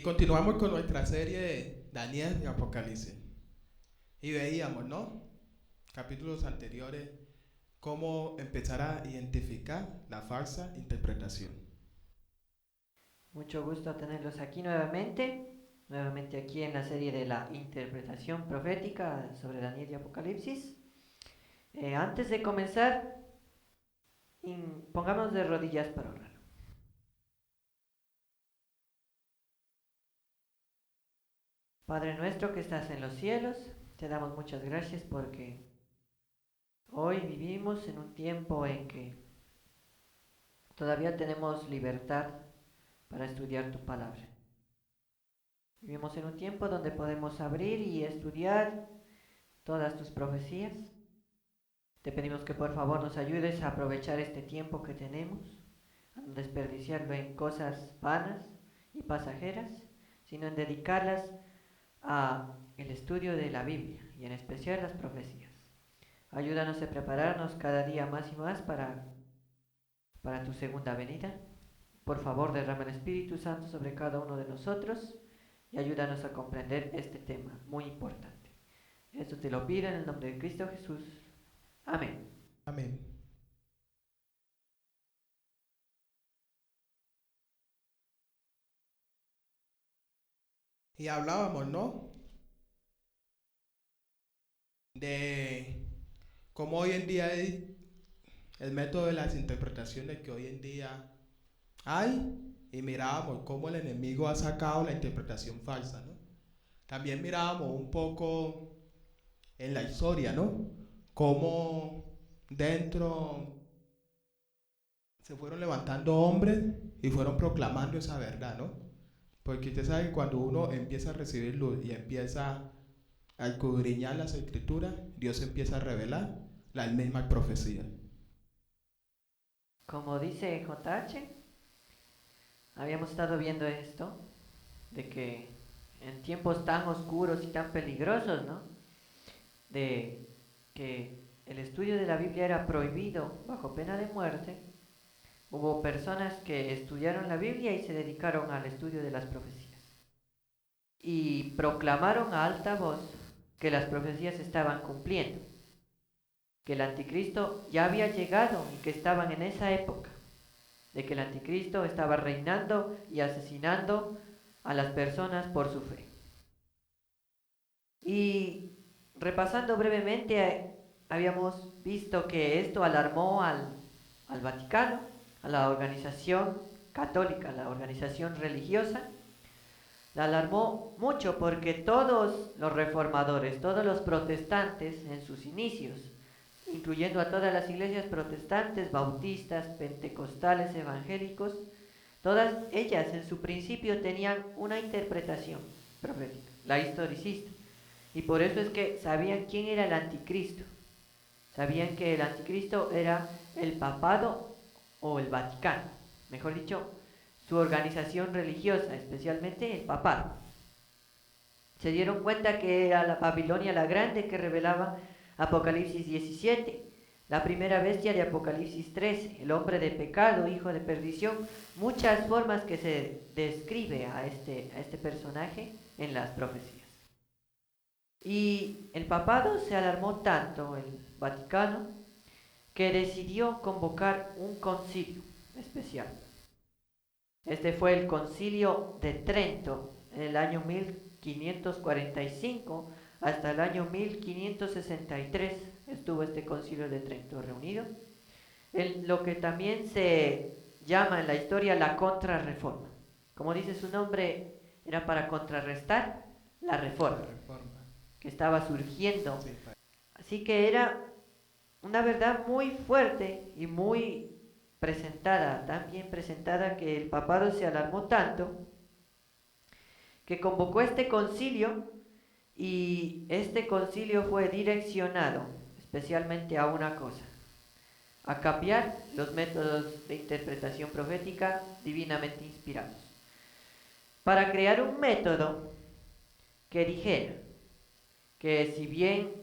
continuamos con nuestra serie de Daniel y Apocalipsis. Y veíamos, ¿no? Capítulos anteriores, cómo empezar a identificar la falsa interpretación. Mucho gusto tenerlos aquí nuevamente aquí en la serie de la interpretación profética sobre Daniel y Apocalipsis. Antes de comenzar, pongámonos de rodillas para orar. Padre nuestro que estás en los cielos, te damos muchas gracias porque hoy vivimos en un tiempo en que todavía tenemos libertad para estudiar tu palabra. Vivimos en un tiempo donde podemos abrir y estudiar todas tus profecías. Te pedimos que por favor nos ayudes a aprovechar este tiempo que tenemos, a no desperdiciarlo en cosas vanas y pasajeras, sino en dedicarlas a el estudio de la Biblia y en especial las profecías. Ayúdanos a prepararnos cada día más y más para tu segunda venida. Por favor, derrama el Espíritu Santo sobre cada uno de nosotros y ayúdanos a comprender este tema muy importante. Esto te lo pido en el nombre de Cristo Jesús. Amén. Amén. Y hablábamos, ¿no? De cómo hoy en día hay el método de las interpretaciones que hoy en día hay. Y mirábamos cómo el enemigo ha sacado la interpretación falsa, ¿no? También mirábamos un poco en la historia, ¿no? Cómo dentro se fueron levantando hombres y fueron proclamando esa verdad, ¿no? Porque usted sabe que cuando uno empieza a recibir luz y empieza a escudriñar las escrituras, Dios empieza a revelar las mismas profecías. Como dice JH, habíamos estado viendo esto, de que en tiempos tan oscuros y tan peligrosos, ¿no? De que el estudio de la Biblia era prohibido bajo pena de muerte, hubo personas que estudiaron la Biblia y se dedicaron al estudio de las profecías. Y proclamaron a alta voz que las profecías se estaban cumpliendo, que el anticristo ya había llegado y que estaban en esa época, de que el anticristo estaba reinando y asesinando a las personas por su fe. Y repasando brevemente, habíamos visto que esto alarmó al Vaticano, a la organización católica, a la organización religiosa. La alarmó mucho porque todos los reformadores, todos los protestantes en sus inicios, incluyendo a todas las iglesias protestantes, bautistas, pentecostales, evangélicos, todas ellas en su principio tenían una interpretación profética, la historicista. Y por eso es que sabían quién era el anticristo. Sabían que el anticristo era el papado o el Vaticano. Mejor dicho, su organización religiosa, especialmente el papado. Se dieron cuenta que era la Babilonia la Grande que revelaba Apocalipsis 17, la primera bestia de Apocalipsis 13, el hombre de pecado, hijo de perdición, muchas formas que se describe a este personaje en las profecías. Y el papado se alarmó tanto, el Vaticano, que decidió convocar un concilio especial. Este fue el concilio de Trento en el año 1545 hasta el año 1563 estuvo este concilio de Trento reunido. Lo que también se llama en la historia la contrarreforma. Como dice su nombre, era para contrarrestar la La reforma reforma. que estaba surgiendo. Sí, Así que era una verdad muy fuerte y muy presentada, tan bien presentada que el papado se alarmó tanto que convocó este concilio y este concilio fue direccionado especialmente a una cosa, a cambiar los métodos de interpretación profética divinamente inspirados, para crear un método que dijera que si bien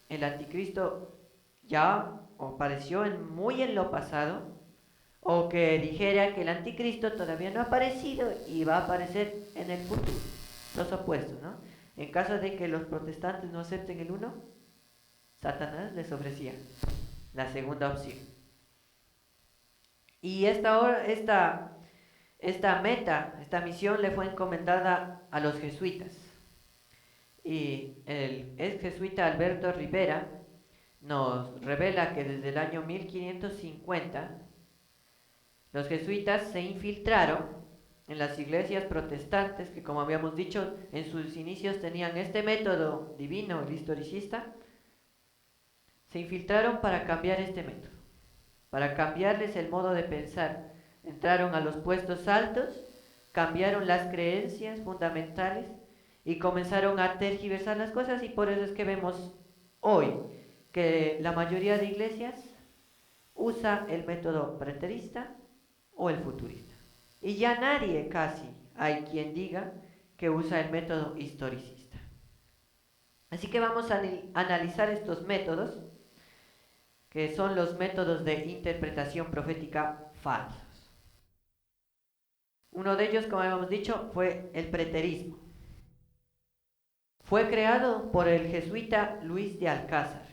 el anticristo ya apareció muy en lo pasado, o que dijera que el anticristo todavía no ha aparecido y va a aparecer en el futuro. Los opuestos, ¿no? En caso de que los protestantes no acepten el uno, Satanás les ofrecía la segunda opción. Y esta misión le fue encomendada a los jesuitas. Y el ex jesuita Alberto Rivera nos revela que desde el año 1550 los jesuitas se infiltraron en las iglesias protestantes que, como habíamos dicho, en sus inicios tenían este método divino, el historicista. Se infiltraron para cambiar este método, para cambiarles el modo de pensar. Entraron a los puestos altos, cambiaron las creencias fundamentales y comenzaron a tergiversar las cosas, y por eso es que vemos hoy que la mayoría de iglesias usa el método preterista o el futurista. Y ya nadie casi hay quien diga que usa el método historicista. Así que vamos a analizar estos métodos, que son los métodos de interpretación profética falsos. Uno de ellos, como habíamos dicho, fue el preterismo. Fue creado por el jesuita Luis de Alcázar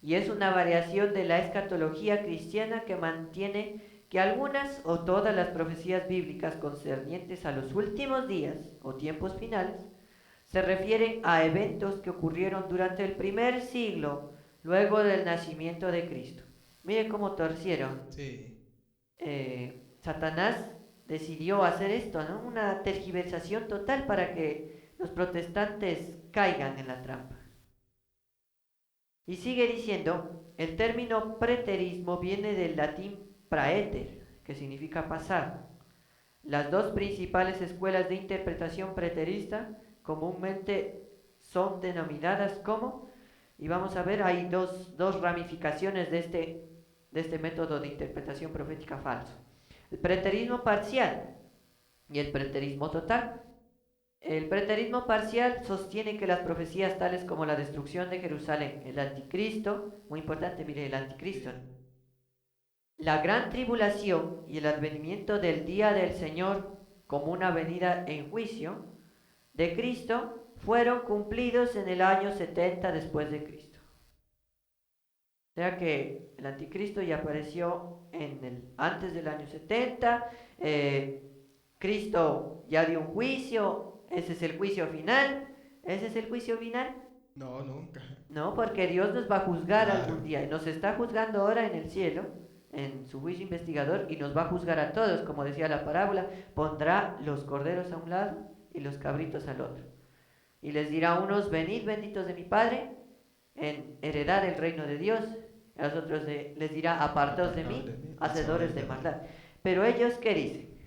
y es una variación de la escatología cristiana que mantiene que algunas o todas las profecías bíblicas concernientes a los últimos días o tiempos finales se refieren a eventos que ocurrieron durante el primer siglo luego del nacimiento de Cristo. Miren cómo torcieron. Sí. Satanás decidió hacer esto, ¿no? Una tergiversación total para que los protestantes caigan en la trampa. Y sigue diciendo, el término preterismo viene del latín praeter, que significa pasar. Las dos principales escuelas de interpretación preterista comúnmente son denominadas como, y vamos a ver, hay dos ramificaciones de este método de interpretación profética falso. El preterismo parcial y el preterismo total. El preterismo parcial sostiene que las profecías tales como la destrucción de Jerusalén, el anticristo, muy importante, mire, el anticristo, la gran tribulación y el advenimiento del día del Señor como una venida en juicio de Cristo fueron cumplidos en el año 70 después de Cristo. O sea que el anticristo ya apareció antes del año 70, Cristo ya dio un juicio, ese es el juicio final. ¿Ese es el juicio final? No, nunca. No, porque Dios nos va a juzgar Claro. algún día, y nos está juzgando ahora en el cielo, en su juicio investigador, y nos va a juzgar a todos, como decía la parábola, pondrá los corderos a un lado y los cabritos al otro. Y les dirá a unos, venid benditos de mi Padre, en heredad el reino de Dios. A los otros les dirá, apartaos de mí, hacedores de maldad. Pero ellos, ¿qué dicen?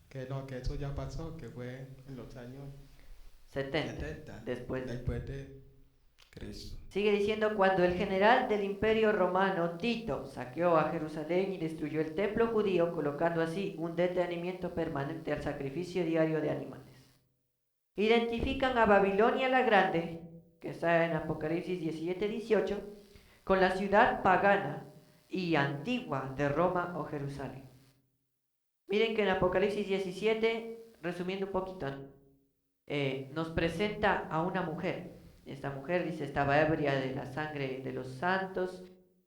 Que no, que eso ya pasó, que fue en los años 70 después de Cristo. Sigue diciendo, cuando el general del imperio romano Tito saqueó a Jerusalén y destruyó el templo judío, colocando así un detenimiento permanente al sacrificio diario de animales. Identifican a Babilonia la Grande, que está en Apocalipsis 17-18, con la ciudad pagana y antigua de Roma o Jerusalén. Miren que en Apocalipsis 17, resumiendo un poquito, nos presenta a una mujer. Esta mujer, dice, estaba ebria de la sangre de los santos,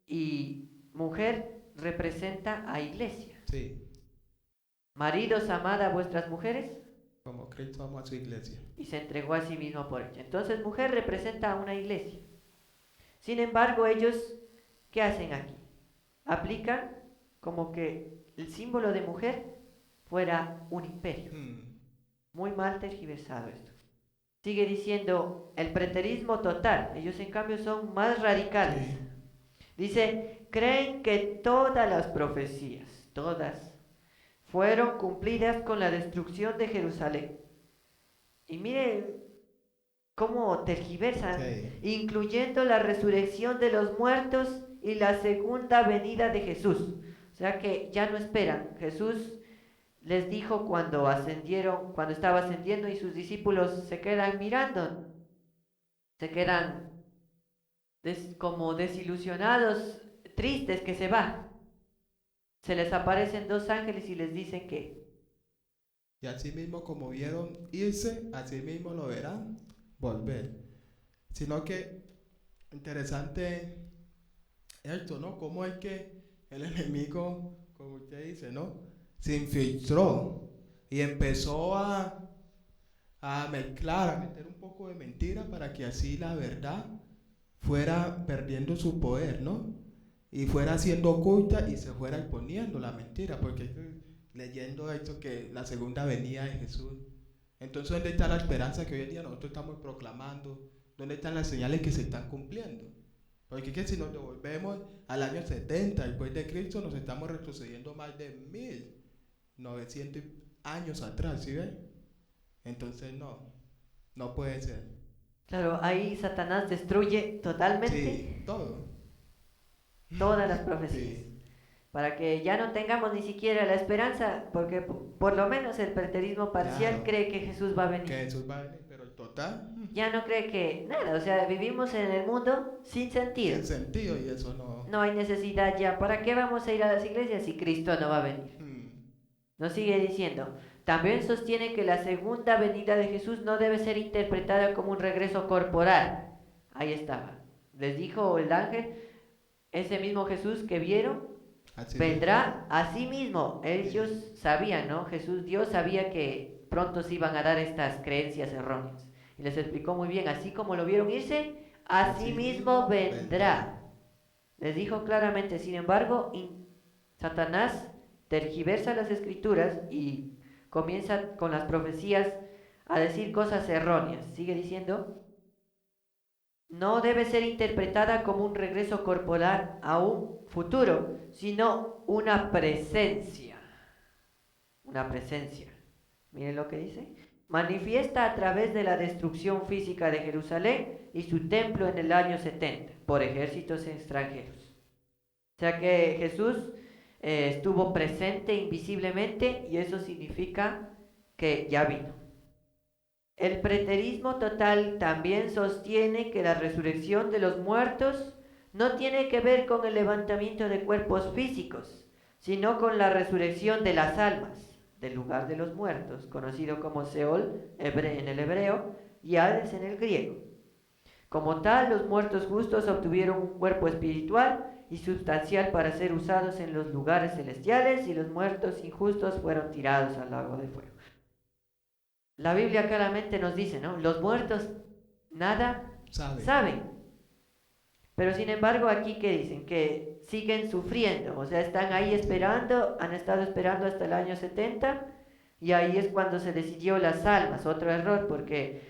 y mujer representa a iglesia. Sí. Maridos, amad a vuestras mujeres, Como Cristo amó a su iglesia. y se entregó a sí mismo por ella. Entonces, mujer representa a una iglesia. Sin embargo, ellos, ¿qué hacen aquí? Aplican como que el símbolo de mujer fuera un imperio. Muy mal tergiversado esto. Sigue diciendo el preterismo total. Ellos en cambio son más radicales. Sí. Dice, creen que todas las profecías, todas, fueron cumplidas con la destrucción de Jerusalén. Y mire cómo tergiversan, incluyendo la resurrección de los muertos y la segunda venida de Jesús. O sea que ya no esperan. Jesús les dijo cuando estaba ascendiendo, y sus discípulos se quedan mirando, se quedan como desilusionados, tristes que se va. se les aparecen dos ángeles y les dicen que, Y así mismo como vieron irse, así mismo lo verán volver. Sino que interesante esto, ¿no? Cómo es que el enemigo, como usted dice, ¿no? Se infiltró y empezó a mezclar, a meter un poco de mentira para que así la verdad fuera perdiendo su poder, ¿no? Y fuera siendo oculta y se fuera exponiendo la mentira, porque leyendo esto que la segunda venida de Jesús. Entonces, ¿dónde está la esperanza que hoy en día nosotros estamos proclamando? ¿Dónde están las señales que se están cumpliendo? Porque es que si nos devolvemos al año 70 después de Cristo, nos estamos retrocediendo más de 1900 años atrás, ¿sí ven? Entonces no puede ser. claro, ahí Satanás destruye totalmente Sí, todo. todas las profecías. Sí, Para que ya no tengamos ni siquiera la esperanza, porque por lo menos el preterismo parcial claro. cree que Jesús va a venir. Que Jesús va a venir, pero el total, Ya no cree que nada, o sea, vivimos en el mundo sin sentido. sin sentido y eso no. No hay necesidad ya. ¿Para qué vamos a ir a las iglesias si Cristo no va a venir? Nos sigue diciendo, también sostiene que la segunda venida de Jesús no debe ser interpretada como un regreso corporal. Ahí estaba. Les dijo el ángel, ese mismo Jesús que vieron, Así vendrá a sí mismo. Ellos sabían, ¿no? Dios sabía que pronto se iban a dar estas creencias erróneas. Y les explicó muy bien, así como lo vieron irse, así mismo vendrá. Les dijo claramente, sin embargo, Satanás tergiversa las escrituras y comienza con las profecías a decir cosas erróneas. Sigue diciendo, no debe ser interpretada como un regreso corporal a un futuro, sino una presencia. Una presencia. Miren lo que dice. Manifiesta a través de la destrucción física de Jerusalén y su templo en el año 70 por ejércitos extranjeros. O sea que Jesús estuvo presente invisiblemente y eso significa que ya vino. El preterismo total también sostiene que la resurrección de los muertos no tiene que ver con el levantamiento de cuerpos físicos, sino con la resurrección de las almas del lugar de los muertos, conocido como Seol en el hebreo y Hades en el griego. Como tal, los muertos justos obtuvieron un cuerpo espiritual y sustancial para ser usados en los lugares celestiales, y los muertos injustos fueron tirados al lago de fuego. La Biblia claramente nos dice, ¿no? Los muertos nada saben. Pero sin embargo, aquí que dicen que siguen sufriendo, o sea, están ahí esperando, han estado esperando hasta el año 70, y ahí es cuando se decidió las almas. Otro error, porque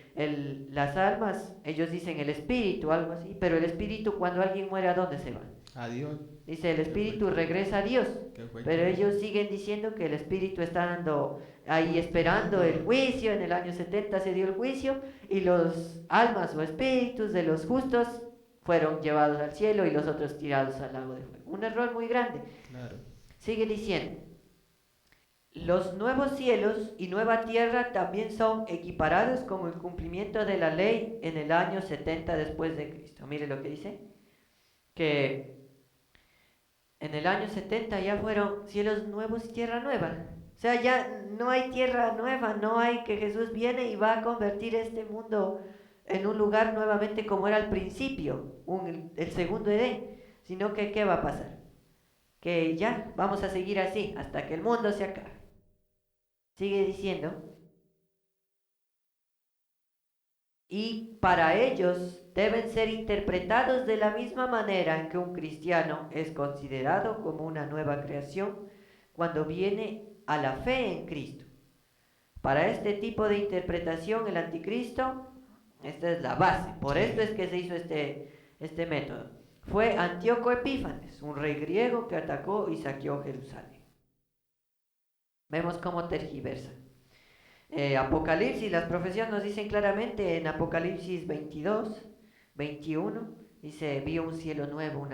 las almas, ellos dicen el espíritu, algo así, pero el espíritu cuando alguien muere, ¿a dónde se va? A Dios. Dice, el espíritu regresa a Dios, pero ellos siguen diciendo que el espíritu está dando ahí esperando el juicio. En el año 70 se dio el juicio y los almas o espíritus de los justos fueron llevados al cielo y los otros tirados al lago de fuego. Un error muy grande. Claro. Sigue diciendo, los nuevos cielos y nueva tierra también son equiparados como el cumplimiento de la ley en el año 70 después de Cristo. Mire lo que dice, que en el año 70 ya fueron cielos nuevos y tierra nueva. O sea, ya no hay tierra nueva, no hay que Jesús viene y va a convertir este mundo en un lugar nuevamente como era al principio, el segundo Edén, sino que ¿qué va a pasar? Que ya vamos a seguir así hasta que el mundo se acabe. Sigue diciendo, y para ellos deben ser interpretados de la misma manera en que un cristiano es considerado como una nueva creación cuando viene a la fe en Cristo. Para este tipo de interpretación, el anticristo, esta es la base, por esto es que se hizo este método. Fue Antíoco Epífanes, un rey griego que atacó y saqueó Jerusalén. Vemos cómo tergiversan. Apocalipsis, las profecías nos dicen claramente en Apocalipsis 22, 21, dice, vi un cielo nuevo,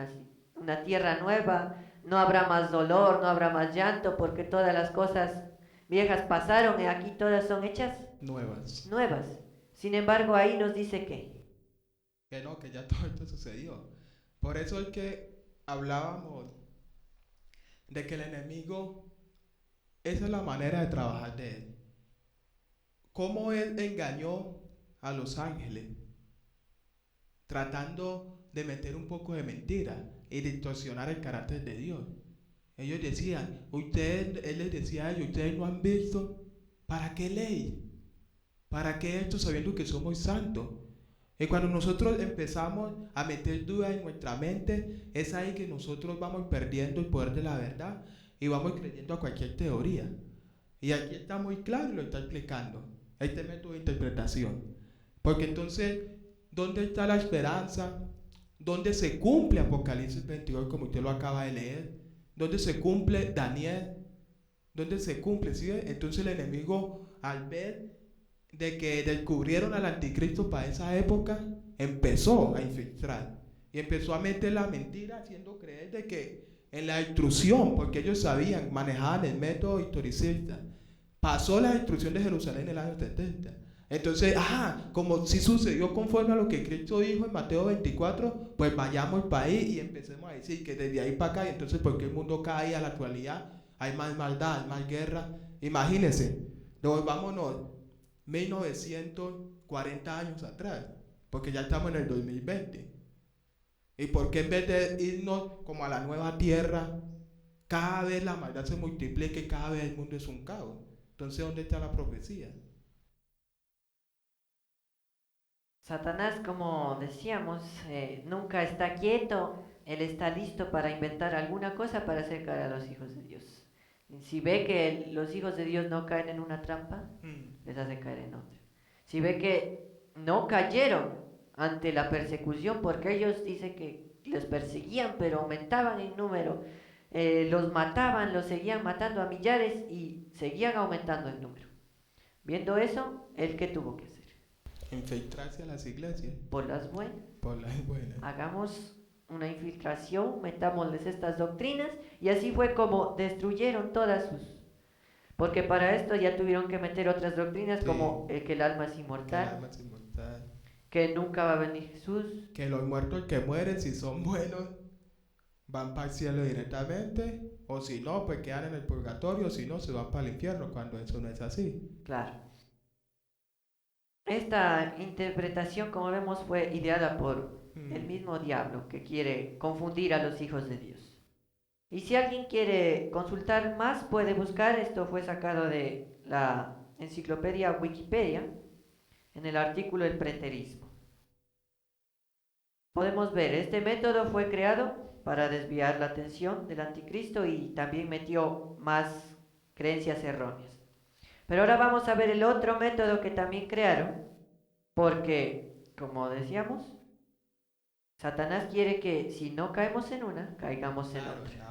una tierra nueva, no habrá más dolor, no habrá más llanto, porque todas las cosas viejas pasaron y aquí todas son hechas nuevas. Sin embargo, ahí nos dice que no, que ya todo esto sucedió. Por eso es que hablábamos de que el enemigo, esa es la manera de trabajar de él. Cómo él engañó a los ángeles, tratando de meter un poco de mentira y distorsionar el carácter de Dios. Ellos decían, él les decía a ellos, ustedes no han visto, ¿para qué ley? ¿Para qué esto sabiendo que somos santos? Y cuando nosotros empezamos a meter dudas en nuestra mente, es ahí que nosotros vamos perdiendo el poder de la verdad y vamos creyendo a cualquier teoría. Y aquí está muy claro y lo está explicando, este método de interpretación. Porque entonces, ¿dónde está la esperanza? ¿Dónde se cumple Apocalipsis 22 como usted lo acaba de leer? ¿Dónde se cumple Daniel? ¿Dónde se cumple? ¿Sí? Entonces el enemigo, al ver de que descubrieron al anticristo para esa época, empezó a infiltrar y empezó a meter la mentira, haciendo creer de que en la instrucción, porque ellos sabían, manejaban el método historicista, pasó la destrucción de Jerusalén en el año 70. Entonces, como si sucedió conforme a lo que Cristo dijo en Mateo 24, pues vayamos para ahí y empecemos a decir que desde ahí para acá, y entonces porque el mundo cae a la actualidad, hay más maldad, hay más guerra. Imagínense, vámonos 1940 años atrás, porque ya estamos en el 2020. ¿Y por qué en vez de irnos como a la nueva tierra, cada vez la maldad se multiplica y cada vez el mundo es un caos? Entonces, ¿dónde está la profecía? Satanás, como decíamos, nunca está quieto, él está listo para inventar alguna cosa para hacer caer a los hijos de Dios. Si ve que los hijos de Dios no caen en una trampa, les hace caer en otra. Si ve que no cayeron ante la persecución, porque ellos dicen que les perseguían, pero aumentaban en número, los mataban, los seguían matando a millares y seguían aumentando en número. Viendo eso, ¿él qué tuvo que hacer? Infiltrarse a las iglesias. Por las buenas. Por las buenas. Hagamos una infiltración, metámosles estas doctrinas, y así fue como destruyeron todas sus... Porque para esto ya tuvieron que meter otras doctrinas, como que el alma es inmortal, que nunca va a venir Jesús, que los muertos que mueren, si son buenos, van para el cielo directamente, o si no, pues quedan en el purgatorio, o si no, se van para el infierno, cuando eso no es así. Claro. Esta interpretación, como vemos, fue ideada por el mismo diablo, que quiere confundir a los hijos de Dios. Y si alguien quiere consultar más, puede buscar, esto fue sacado de la enciclopedia Wikipedia, en el artículo El preterismo. Podemos ver, este método fue creado para desviar la atención del anticristo y también metió más creencias erróneas. Pero ahora vamos a ver el otro método que también crearon, porque, como decíamos, Satanás quiere que si no caemos en una, caigamos en otra.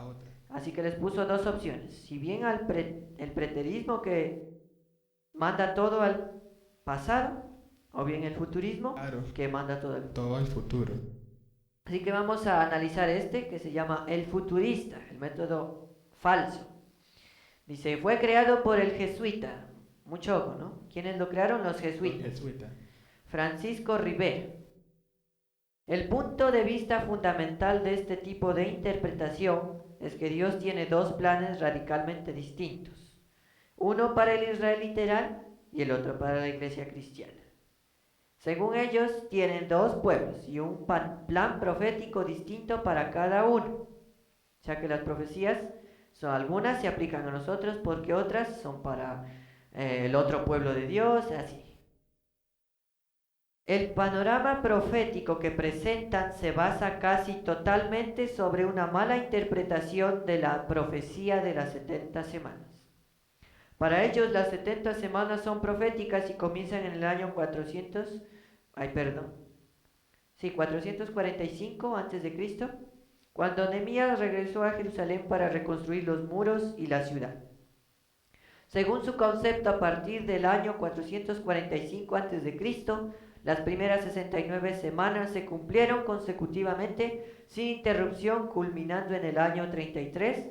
Así que les puso dos opciones. Si bien el preterismo que manda todo al pasado, o bien el futurismo que manda todo al futuro. Así que vamos a analizar este que se llama el futurista, el método falso. Dice, fue creado por el jesuita. Mucho ojo, ¿no? ¿Quiénes lo crearon? Los jesuitas. Francisco Ribera. El punto de vista fundamental de este tipo de interpretación es que Dios tiene dos planes radicalmente distintos. Uno para el Israel literal y el otro para la iglesia cristiana. Según ellos, tienen dos pueblos y un plan profético distinto para cada uno. O sea que las profecías algunas se aplican a nosotros porque otras son para el otro pueblo de Dios, así. El panorama profético que presentan se basa casi totalmente sobre una mala interpretación de la profecía de las 70 semanas. Para ellos las 70 semanas son proféticas y comienzan en el año 445 a.C., cuando Nehemías regresó a Jerusalén para reconstruir los muros y la ciudad. Según su concepto, a partir del año 445 a.C., las primeras 69 semanas se cumplieron consecutivamente sin interrupción, culminando en el año 33,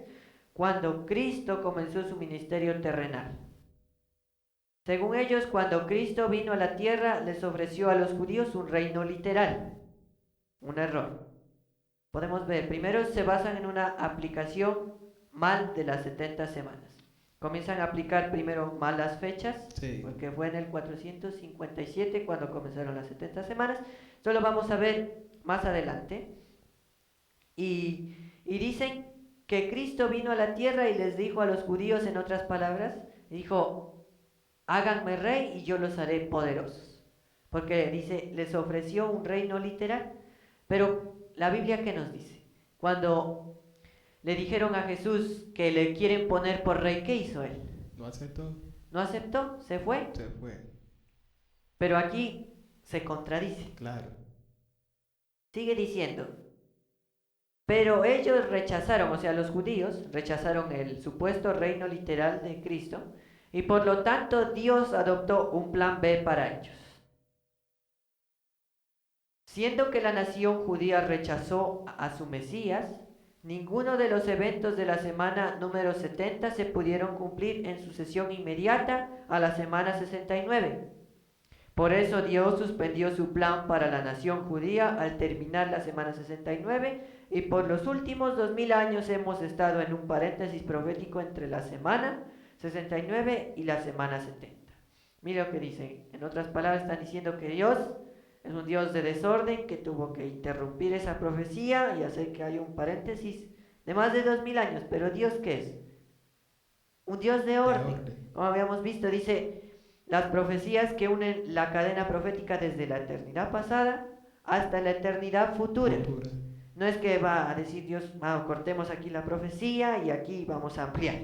cuando Cristo comenzó su ministerio terrenal. Según ellos, cuando Cristo vino a la tierra, les ofreció a los judíos un reino literal. Un error. Podemos ver, primero se basan en una aplicación mal de las 70 semanas. Comienzan a aplicar primero mal las fechas, Sí. porque fue en el 457 cuando comenzaron las 70 semanas. Esto lo vamos a ver más adelante. Y dicen que Cristo vino a la tierra y les dijo a los judíos, en otras palabras, dijo, háganme rey y yo los haré poderosos. Porque dice, les ofreció un reino literal. Pero la Biblia, ¿qué nos dice? Cuando le dijeron a Jesús que le quieren poner por rey, ¿qué hizo él? No aceptó. No aceptó, se fue. Se fue. Pero aquí se contradice. Claro. Sigue diciendo, pero ellos rechazaron, o sea, los judíos rechazaron el supuesto reino literal de Cristo y por lo tanto Dios adoptó un plan B para ellos. Siendo que la nación judía rechazó a su Mesías, ninguno de los eventos de la semana número 70 se pudieron cumplir en sucesión inmediata a la semana 69. Por eso Dios suspendió su plan para la nación judía al terminar la semana 69 y por los últimos 2000 años hemos estado en un paréntesis profético entre la semana 69 y la semana 70. Mira lo que dicen. En otras palabras están diciendo que Dios es un Dios de desorden que tuvo que interrumpir esa profecía y hacer que haya un paréntesis de más de 2000 años. Pero Dios, ¿qué es? Un Dios de orden. Como habíamos visto, dice las profecías que unen la cadena profética desde la eternidad pasada hasta la eternidad futura. No es que va a decir Dios, cortemos aquí la profecía y aquí vamos a ampliar.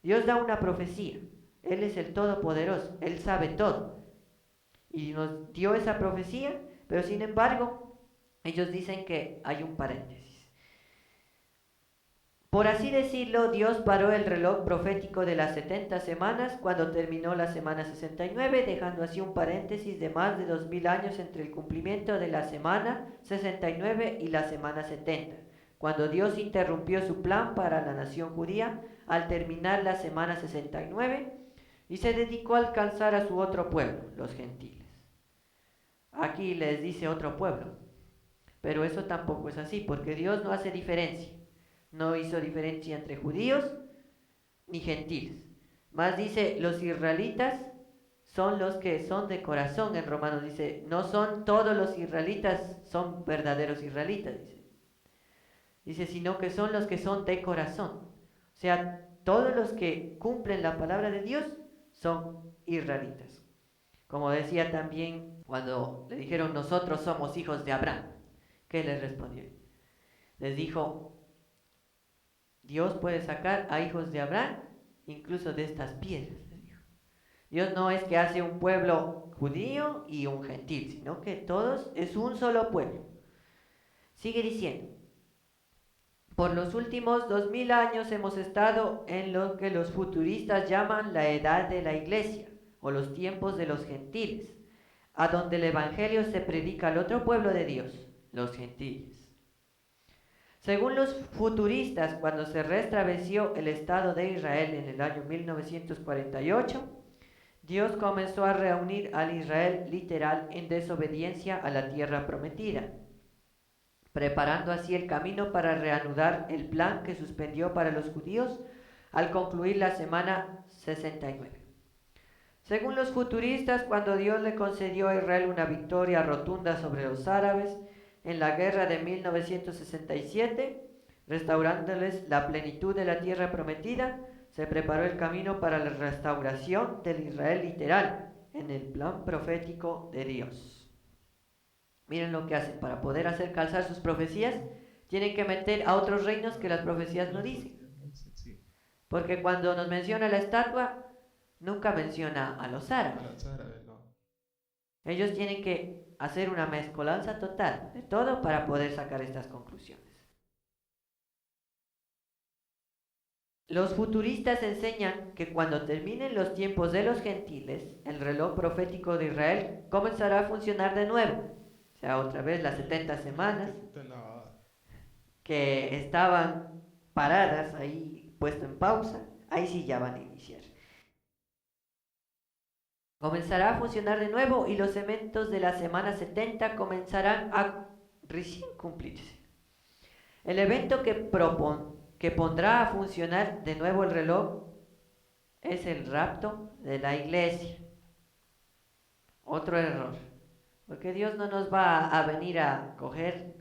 Dios da una profecía. Él es el Todopoderoso. Él sabe todo. Y nos dio esa profecía, pero sin embargo, ellos dicen que hay un paréntesis. Por así decirlo, Dios paró el reloj profético de las 70 semanas cuando terminó la semana 69, dejando así un paréntesis de más de 2000 años entre el cumplimiento de la semana 69 y la semana 70, cuando Dios interrumpió su plan para la nación judía al terminar la semana 69 y se dedicó a alcanzar a su otro pueblo, los gentiles. Aquí les dice otro pueblo, pero eso tampoco es así, porque Dios no hace diferencia. No hizo diferencia entre judíos ni gentiles. Más dice, los israelitas son los que son de corazón. En Romanos dice, no son todos los israelitas, son verdaderos israelitas, dice, sino que son los que son de corazón. O sea, todos los que cumplen la palabra de Dios son israelitas. Como decía también cuando le dijeron, nosotros somos hijos de Abraham. ¿Qué les respondió? Les dijo, Dios puede sacar a hijos de Abraham incluso de estas piedras. Dios no es que hace un pueblo judío y un gentil, sino que todos es un solo pueblo. Sigue diciendo, por los últimos 2000 años hemos estado en lo que los futuristas llaman la edad de la iglesia o los tiempos de los gentiles, a donde el evangelio se predica al otro pueblo de Dios, los gentiles. Según los futuristas, cuando se restableció el Estado de Israel en el año 1948, Dios comenzó a reunir al Israel literal en desobediencia a la tierra prometida, preparando así el camino para reanudar el plan que suspendió para los judíos al concluir la semana 69. Según los futuristas, cuando Dios le concedió a Israel una victoria rotunda sobre los árabes, en la guerra de 1967, restaurándoles la plenitud de la tierra prometida, se preparó el camino para la restauración del Israel literal en el plan profético de Dios. Miren lo que hacen para poder hacer calzar sus profecías, tienen que meter a otros reinos que las profecías no dicen. Porque cuando nos menciona la estatua, nunca menciona a los árabes. Ellos tienen que hacer una mezcolanza total de todo para poder sacar estas conclusiones. Los futuristas enseñan que cuando terminen los tiempos de los gentiles, el reloj profético de Israel comenzará a funcionar de nuevo. O sea, otra vez las 70 semanas que estaban paradas ahí, puesto en pausa, ahí sí ya van a iniciar. Comenzará a funcionar de nuevo y los eventos de la semana 70 comenzarán a recién cumplirse. El evento que que pondrá a funcionar de nuevo el reloj es el rapto de la iglesia. Otro error. Porque Dios no nos va a venir a coger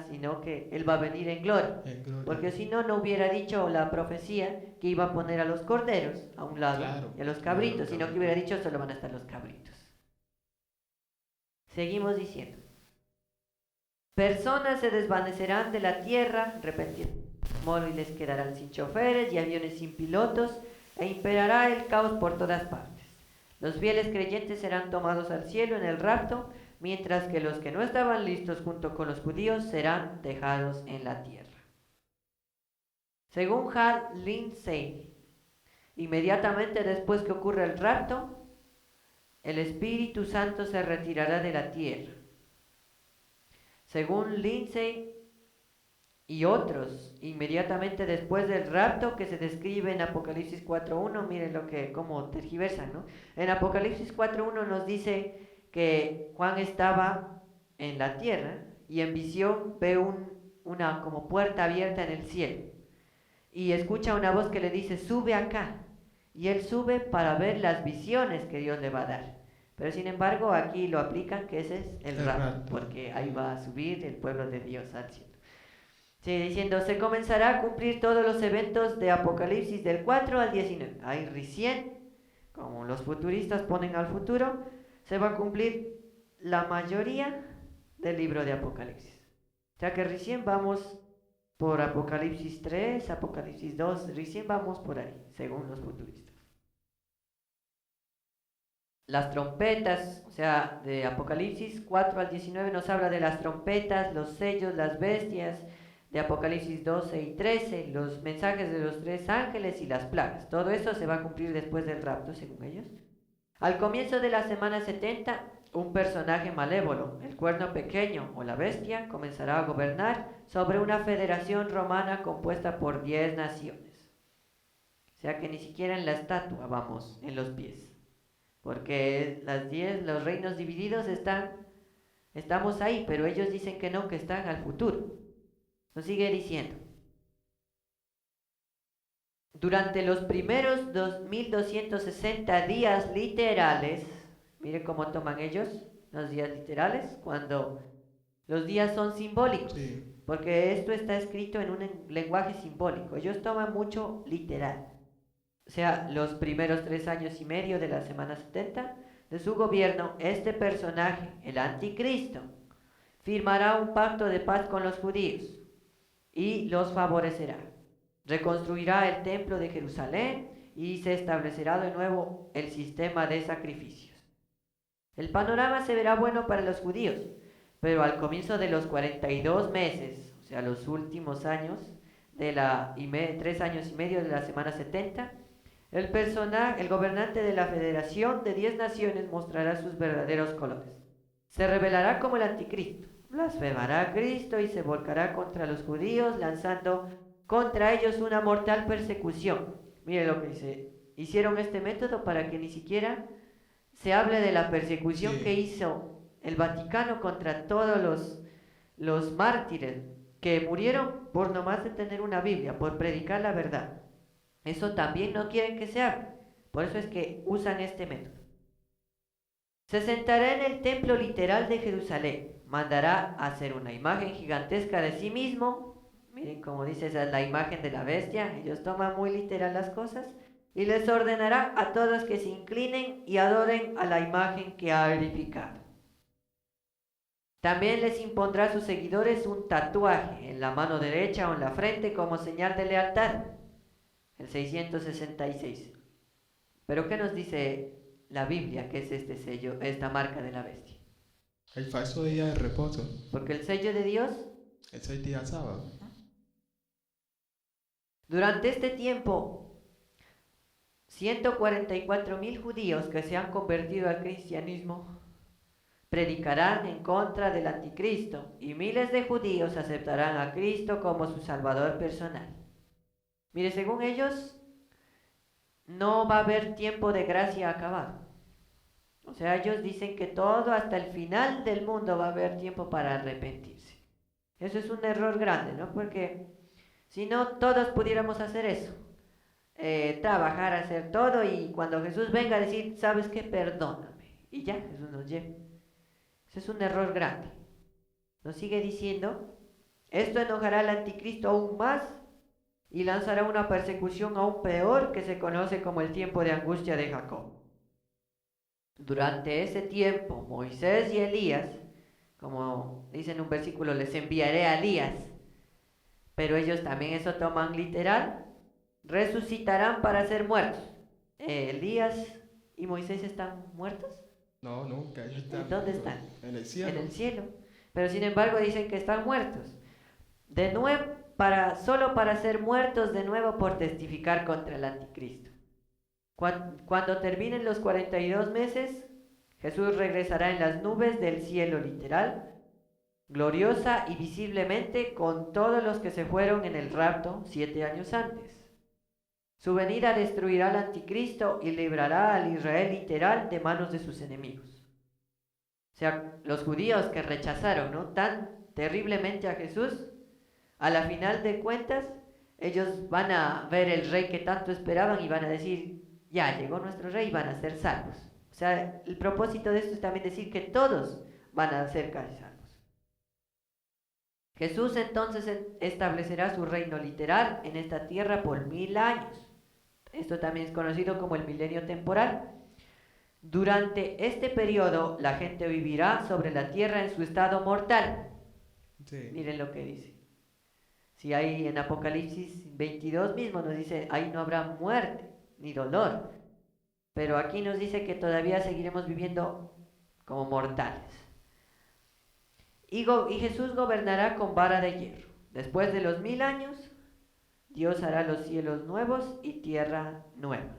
sino que Él va a venir en gloria. Porque si no, no hubiera dicho la profecía que iba a poner a los corderos a un lado, Claro, y a los cabritos, claro, sino que hubiera dicho solo van a estar los cabritos. Seguimos diciendo. Personas se desvanecerán de la tierra repentinamente, y les quedarán sin choferes y aviones sin pilotos, e imperará el caos por todas partes. Los fieles creyentes serán tomados al cielo en el rapto, mientras que los que no estaban listos junto con los judíos serán dejados en la tierra. Según Hal Lindsey, inmediatamente después que ocurra el rapto, el Espíritu Santo se retirará de la tierra. Según Lindsey y otros, inmediatamente después del rapto que se describe en Apocalipsis 4.1, miren cómo tergiversan, ¿no? En Apocalipsis 4.1 nos dice que Juan estaba en la tierra y en visión ve una como puerta abierta en el cielo y escucha una voz que le dice, sube acá, y él sube para ver las visiones que Dios le va a dar. Pero sin embargo aquí lo aplican que ese es el rapto, porque ahí va a subir el pueblo de Dios al cielo. Sigue diciendo, se comenzará a cumplir todos los eventos de Apocalipsis del 4 al 19. Ahí recién, como los futuristas ponen al futuro, se va a cumplir la mayoría del libro de Apocalipsis. O sea que recién vamos por Apocalipsis 3, Apocalipsis 2, recién vamos por ahí, según los futuristas. Las trompetas, o sea, de Apocalipsis 4 al 19 nos habla de las trompetas, los sellos, las bestias. De Apocalipsis 12 y 13, los mensajes de los 3 ángeles y las plagas. Todo eso se va a cumplir después del rapto, según ellos. Al comienzo de la semana 70, un personaje malévolo, el cuerno pequeño o la bestia, comenzará a gobernar sobre una federación romana compuesta por 10 naciones. O sea que ni siquiera en la estatua vamos en los pies. Porque los reinos divididos estamos ahí, pero ellos dicen que no, que están al futuro. Nos sigue diciendo, durante los primeros 2260 días literales, mire cómo toman ellos los días literales, cuando los días son simbólicos, sí. Porque esto está escrito en un lenguaje simbólico, ellos toman mucho literal. O sea, los primeros 3 años y medio de la semana 70 de su gobierno, este personaje, el anticristo, firmará un pacto de paz con los judíos y los favorecerá. Reconstruirá el templo de Jerusalén y se establecerá de nuevo el sistema de sacrificios. El panorama se verá bueno para los judíos, pero al comienzo de los 42 meses, o sea, los últimos años, 3 años y medio de la semana 70, el gobernante de la Federación de 10 Naciones mostrará sus verdaderos colores. Se revelará como el anticristo. Blasfemará a Cristo y se volcará contra los judíos, lanzando contra ellos una mortal persecución. Mire lo que dice, hicieron este método para que ni siquiera se hable de la persecución que hizo el Vaticano contra todos los mártires que murieron por nomás de tener una Biblia, por predicar la verdad. Eso también no quieren que se hable, por eso es que usan este método. Se sentará en el templo literal de Jerusalén, mandará hacer una imagen gigantesca de sí mismo. Miren cómo dice, esa es la imagen de la bestia, ellos toman muy literal las cosas. Y les ordenará a todos que se inclinen y adoren a la imagen que ha edificado. También les impondrá a sus seguidores un tatuaje en la mano derecha o en la frente como señal de lealtad. El 666. Pero ¿qué nos dice la Biblia que es este sello, esta marca de la bestia? El falso día de reposo. Porque el sello de Dios es el día sábado. Durante este tiempo, 144,000 judíos que se han convertido al cristianismo predicarán en contra del anticristo y miles de judíos aceptarán a Cristo como su salvador personal. Mire, según ellos, no va a haber tiempo de gracia acabado. O sea, ellos dicen que todo hasta el final del mundo va a haber tiempo para arrepentirse. Eso es un error grande, ¿no? Porque Si no, todos pudiéramos hacer eso. Trabajar, hacer todo y cuando Jesús venga a decir, ¿sabes qué? Perdóname. Y ya, Jesús nos lleva. Ese es un error grande. Nos sigue diciendo, esto enojará al anticristo aún más y lanzará una persecución aún peor que se conoce como el tiempo de angustia de Jacob. Durante ese tiempo, Moisés y Elías, como dice en un versículo, les enviaré a Elías, pero ellos también eso toman literal, resucitarán para ser muertos. ¿Elías y Moisés están muertos? No, nunca, ellos están ¿Dónde vivos, están? en el cielo. En el cielo. Pero sin embargo dicen que están muertos. De nuevo, solo para ser muertos de nuevo por testificar contra el anticristo. Cuando terminen los 42 meses, Jesús regresará en las nubes del cielo literal, gloriosa y visiblemente con todos los que se fueron en el rapto 7 años antes. Su venida destruirá al anticristo y librará al Israel literal de manos de sus enemigos. O sea, los judíos que rechazaron, ¿no?, tan terriblemente a Jesús, a la final de cuentas, ellos van a ver el rey que tanto esperaban y van a decir, ya llegó nuestro rey y van a ser salvos. O sea, el propósito de esto es también decir que todos van a ser casi salvos. Jesús entonces establecerá su reino literal en esta tierra por 1000 años. Esto también es conocido como el milenio temporal. Durante este periodo, la gente vivirá sobre la tierra en su estado mortal. Sí. Miren lo que dice. Si hay en Apocalipsis 22 mismo nos dice, ahí no habrá muerte ni dolor. Pero aquí nos dice que todavía seguiremos viviendo como mortales. Y Jesús gobernará con vara de hierro. Después de los 1000 años, Dios hará los cielos nuevos y tierra nueva.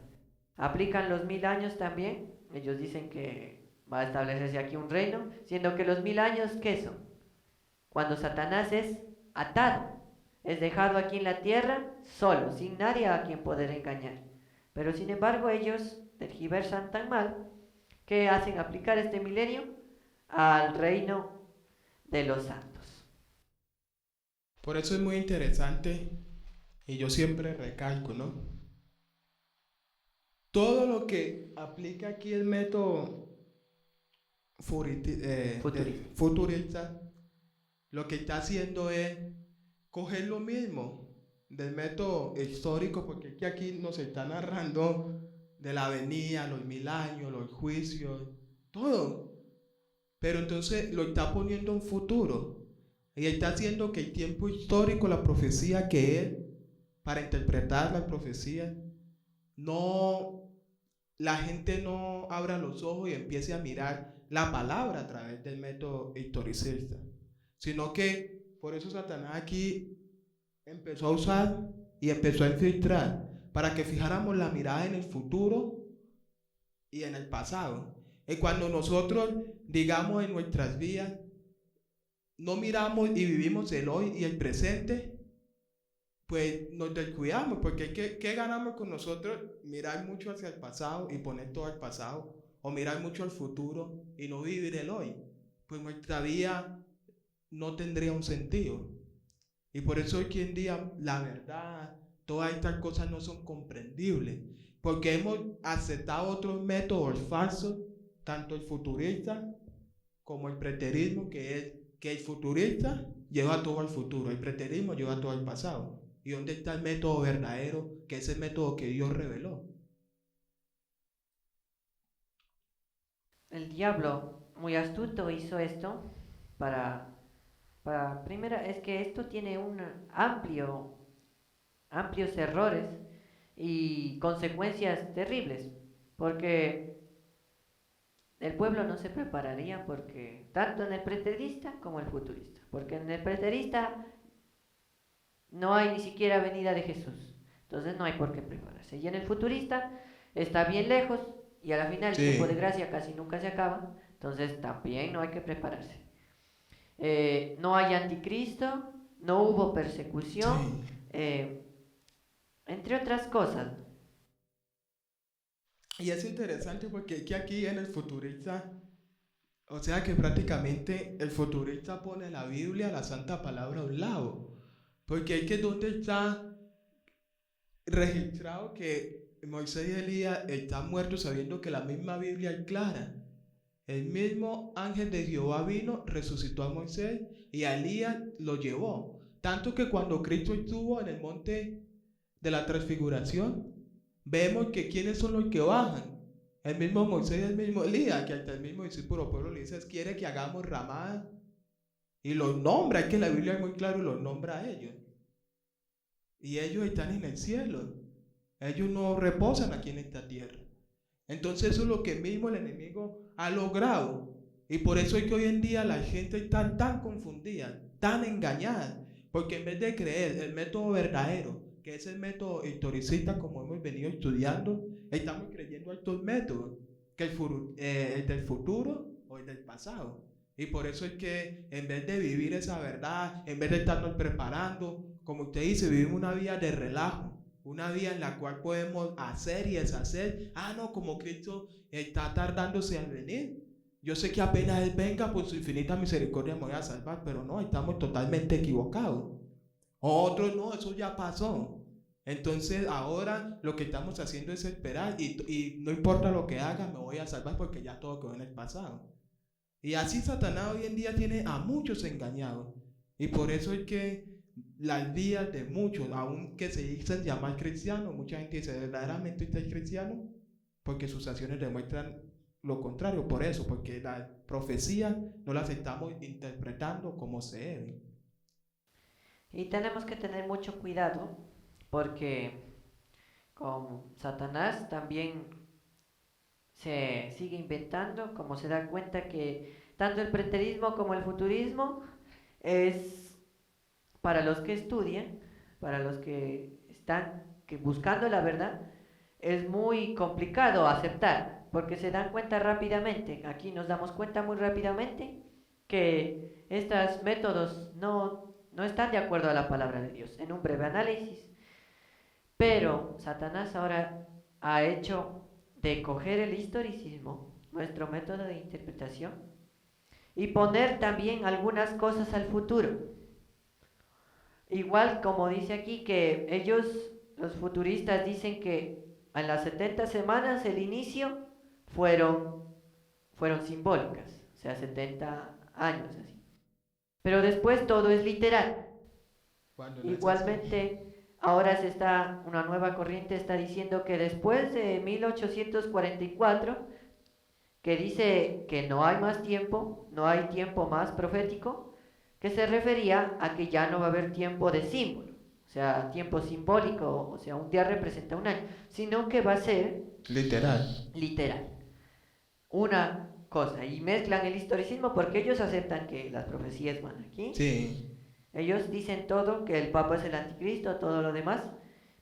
¿Aplican los 1000 años también? Ellos dicen que va a establecerse aquí un reino, siendo que los 1000 años, ¿qué son? Cuando Satanás es atado, es dejado aquí en la tierra solo, sin nadie a quien poder engañar. Pero sin embargo ellos tergiversan tan mal que hacen aplicar este milenio al reino de los santos. Por eso es muy interesante, y yo siempre recalco, ¿no? Todo lo que aplica aquí el método futurista, lo que está haciendo es coger lo mismo del método histórico, porque es que aquí nos está narrando de la venida, los 1000 años, los juicios, todo. Pero entonces lo está poniendo en futuro. Y está haciendo que el tiempo histórico, la profecía que es, para interpretar la profecía, la gente no abra los ojos y empiece a mirar la palabra a través del método historicista, sino que por eso Satanás aquí empezó a usar y empezó a infiltrar para que fijáramos la mirada en el futuro y en el pasado. Y cuando nosotros, digamos, en nuestras vidas no miramos y vivimos el hoy y el presente, pues nos descuidamos, porque ¿qué ganamos con nosotros? Mirar mucho hacia el pasado y poner todo al pasado, o mirar mucho al futuro y no vivir el hoy. Pues nuestra vida no tendría un sentido. Y por eso hoy en día la verdad, todas estas cosas no son comprendibles, porque hemos aceptado otros métodos falsos, tanto el futurista como el preterismo, que es que el futurista lleva todo al futuro, el preterismo lleva todo al pasado. ¿Y dónde está el método verdadero, que es el método que Dios reveló? El diablo, muy astuto, hizo esto primero, es que esto tiene amplios errores y consecuencias terribles, porque el pueblo no se prepararía tanto en el preterista como el futurista, porque en el preterista no hay ni siquiera venida de Jesús, entonces no hay por qué prepararse. Y en el futurista está bien lejos y a la final el tiempo de gracia casi nunca se acaba, entonces también no hay que prepararse. No hay anticristo, no hubo persecución, entre otras cosas. Y es interesante porque que aquí en el futurista, o sea que prácticamente el futurista pone la Biblia, la santa palabra, a un lado. Porque es que donde está registrado que Moisés y Elías están muertos sabiendo que la misma Biblia es clara. El mismo ángel de Jehová vino, resucitó a Moisés y a Elías lo llevó. Tanto que cuando Cristo estuvo en el monte de la transfiguración, vemos que quiénes son los que bajan. El mismo Moisés y el mismo Elías, que hasta el mismo discípulo Pablo le dice, quiere que hagamos ramada. Y los nombra, es que la Biblia es muy claro y los nombra a ellos. Y ellos están en el cielo. Ellos no reposan aquí en esta tierra. Entonces eso es lo que mismo el enemigo ha logrado. Y por eso es que hoy en día la gente está tan confundida, tan engañada. Porque en vez de creer el método verdadero, que es el método historicista como hemos venido estudiando, estamos creyendo estos métodos, que el del futuro o el del pasado. Y por eso es que en vez de vivir esa verdad, en vez de estarnos preparando, como usted dice, vivimos una vida de relajo, una vida en la cual podemos hacer y deshacer. No, como Cristo está tardándose en venir. Yo sé que apenas Él venga, por su infinita misericordia me voy a salvar, pero no, estamos totalmente equivocados. Otros no, eso ya pasó. Entonces ahora lo que estamos haciendo es esperar y no importa lo que haga, me voy a salvar porque ya todo quedó en el pasado. Y así Satanás hoy en día tiene a muchos engañados. Y por eso es que las vidas de muchos, aunque se dicen llamar cristianos, mucha gente dice, ¿verdaderamente usted es cristiano? Porque sus acciones demuestran lo contrario. Por eso, porque las profecías no las estamos interpretando como se debe. Y tenemos que tener mucho cuidado porque con Satanás también se sigue inventando, como se da cuenta que tanto el preterismo como el futurismo es para los que estudian, para los que están buscando la verdad, es muy complicado aceptar, porque se dan cuenta rápidamente, aquí nos damos cuenta muy rápidamente, que estos métodos no están de acuerdo a la palabra de Dios, en un breve análisis. Pero Satanás ahora ha hecho de coger el historicismo, nuestro método de interpretación, y poner también algunas cosas al futuro. Igual como dice aquí que ellos, los futuristas, dicen que en las 70 semanas el inicio fueron simbólicas, o sea, 70 años así. Pero después todo es literal. Igualmente, ahora una nueva corriente está diciendo que después de 1844, que dice que no hay más tiempo, no hay tiempo más profético, que se refería a que ya no va a haber tiempo de símbolo, o sea, tiempo simbólico, o sea, un día representa un año, sino que va a ser literal. Una cosa, y mezclan el historicismo porque ellos aceptan que las profecías van aquí. Sí. Ellos dicen todo, que el Papa es el anticristo, todo lo demás,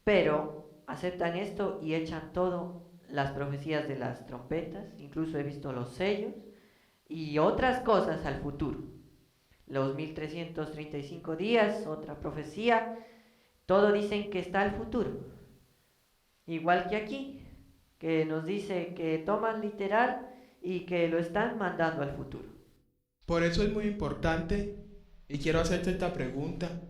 pero aceptan esto y echan todo, las profecías de las trompetas, incluso he visto los sellos, y otras cosas al futuro. Los 1335 días, otra profecía, todo dicen que está al futuro. Igual que aquí, que nos dice que toman literal y que lo están mandando al futuro. Por eso es muy importante, y quiero hacerte esta pregunta,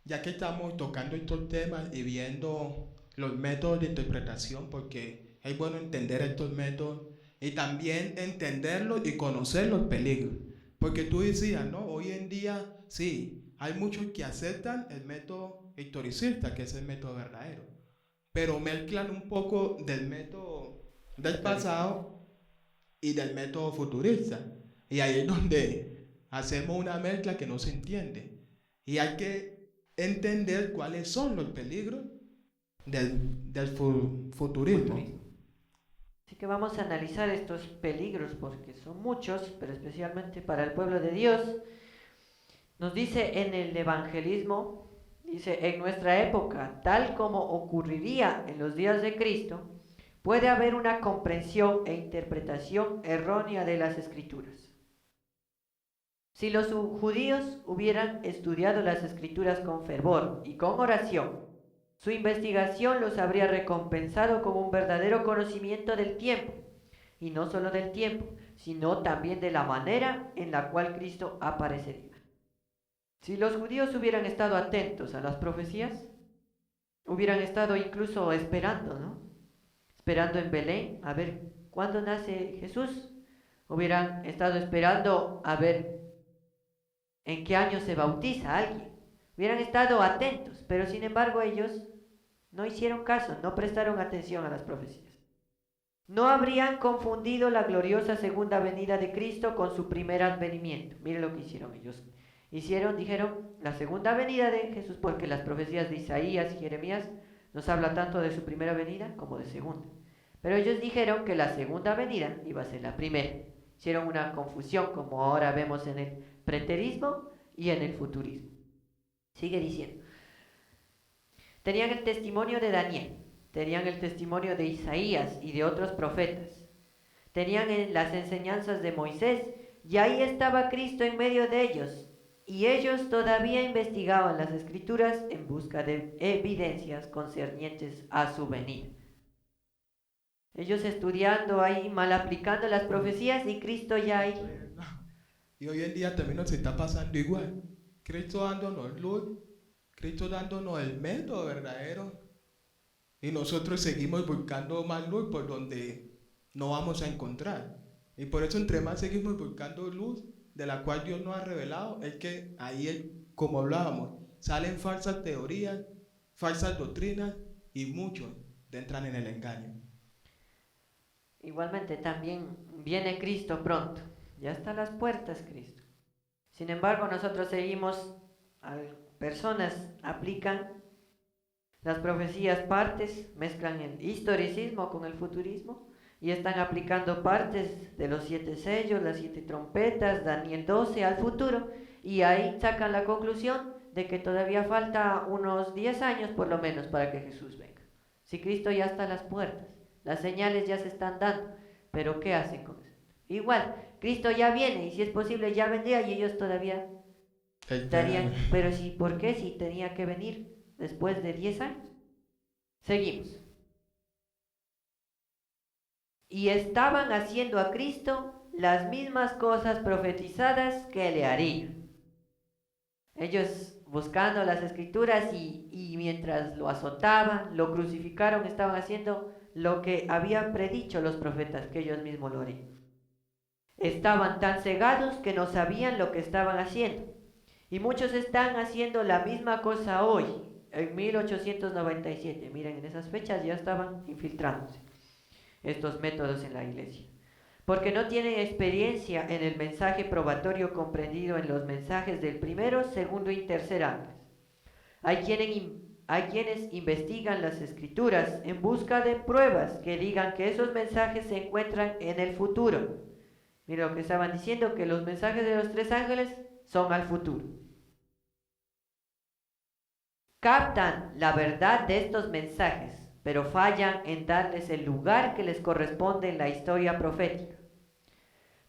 ya que estamos tocando estos temas y viendo los métodos de interpretación, porque es bueno entender estos métodos y también entenderlos y conocer los peligros. Porque tú decías, ¿no? Hoy en día, sí, hay muchos que aceptan el método historicista, que es el método verdadero, pero mezclan un poco del método del pasado y del método futurista. Y ahí es donde hacemos una mezcla que no se entiende. Y hay que entender cuáles son los peligros del futurismo. Así que vamos a analizar estos peligros porque son muchos, pero especialmente para el pueblo de Dios. Nos dice en el evangelismo, dice, en nuestra época, tal como ocurriría en los días de Cristo, puede haber una comprensión e interpretación errónea de las Escrituras. Si los judíos hubieran estudiado las Escrituras con fervor y con oración, su investigación los habría recompensado con un verdadero conocimiento del tiempo, y no solo del tiempo, sino también de la manera en la cual Cristo aparecería. Si los judíos hubieran estado atentos a las profecías, hubieran estado incluso esperando, ¿no? Esperando en Belén a ver cuándo nace Jesús. Hubieran estado esperando a ver en qué año se bautiza alguien. Hubieran estado atentos, pero sin embargo ellos no hicieron caso, no prestaron atención a las profecías. No habrían confundido la gloriosa segunda venida de Cristo con su primer advenimiento. Miren lo que hicieron ellos. Dijeron, la segunda venida de Jesús, porque las profecías de Isaías y Jeremías nos habla tanto de su primera venida como de segunda. Pero ellos dijeron que la segunda venida iba a ser la primera. Hicieron una confusión, como ahora vemos en el preterismo y en el futurismo. Sigue diciendo. Tenían el testimonio de Daniel, tenían el testimonio de Isaías y de otros profetas. Tenían las enseñanzas de Moisés, y ahí estaba Cristo en medio de ellos. Y ellos todavía investigaban las Escrituras en busca de evidencias concernientes a su venida. Ellos estudiando ahí, mal aplicando las profecías, y Cristo ya ahí. Y hoy en día también nos está pasando igual. Cristo dándonos luz, Cristo dándonos el método verdadero. Y nosotros seguimos buscando más luz por donde no vamos a encontrar. Y por eso entre más seguimos buscando luz, de la cual Dios nos ha revelado, es que ahí, como hablábamos, salen falsas teorías, falsas doctrinas, y muchos entran en el engaño. Igualmente también viene Cristo pronto, ya está a las puertas Cristo. Sin embargo, nosotros seguimos, personas aplican las profecías partes, mezclan el historicismo con el futurismo y están aplicando partes de los 7 sellos, las 7 trompetas, Daniel 12 al futuro, y ahí sacan la conclusión de que todavía falta unos 10 años por lo menos para que Jesús venga. Si Cristo ya está a las puertas, las señales ya se están dando, pero ¿qué hacen con eso? Igual, Cristo ya viene y si es posible ya vendría y ellos todavía estarían, pero sí, ¿por qué si tenía que venir después de 10 años? Seguimos. Y estaban haciendo a Cristo las mismas cosas profetizadas que le harían. Ellos buscando las Escrituras y mientras lo azotaban, lo crucificaron, estaban haciendo lo que habían predicho los profetas, que ellos mismos lo harían. Estaban tan cegados que no sabían lo que estaban haciendo. Y muchos están haciendo la misma cosa hoy, en 1897. Miren, en esas fechas ya estaban infiltrándose estos métodos en la iglesia. Porque no tienen experiencia en el mensaje probatorio comprendido en los mensajes del primero, segundo y tercer ángeles. Hay quienes investigan las Escrituras en busca de pruebas que digan que esos mensajes se encuentran en el futuro. Mira lo que estaban diciendo, que los mensajes de los 3 ángeles son al futuro. Captan la verdad de estos mensajes, pero fallan en darles el lugar que les corresponde en la historia profética.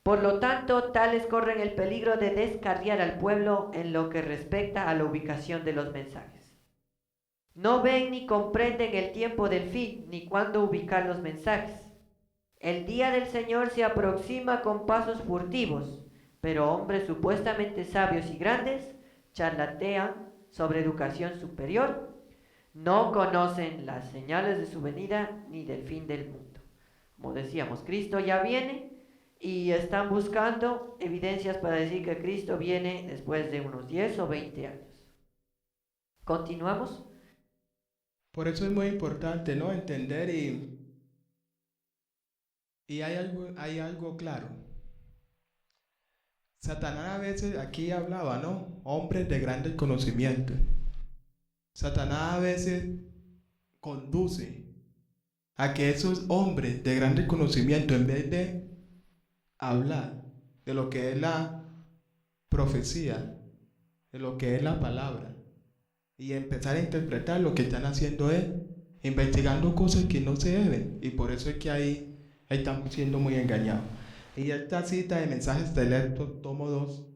Por lo tanto, tales corren el peligro de descarriar al pueblo en lo que respecta a la ubicación de los mensajes. No ven ni comprenden el tiempo del fin, ni cuándo ubicar los mensajes. El día del Señor se aproxima con pasos furtivos, pero hombres supuestamente sabios y grandes charlatean sobre educación superior. No conocen las señales de su venida ni del fin del mundo. Como decíamos, Cristo ya viene y están buscando evidencias para decir que Cristo viene después de unos 10 o 20 años. ¿Continuamos? Por eso es muy importante, ¿no? Entender y hay algo claro. Satanás a veces, aquí hablaba, ¿no? Hombres de grandes conocimientos. Satanás a veces conduce a que esos hombres de grandes conocimientos, en vez de hablar de lo que es la profecía, de lo que es la palabra, y empezar a interpretar, lo que están haciendo es investigando cosas que no se deben, y por eso es que ahí estamos siendo muy engañados. Y esta cita de Mensajes Selectos, tomo 2,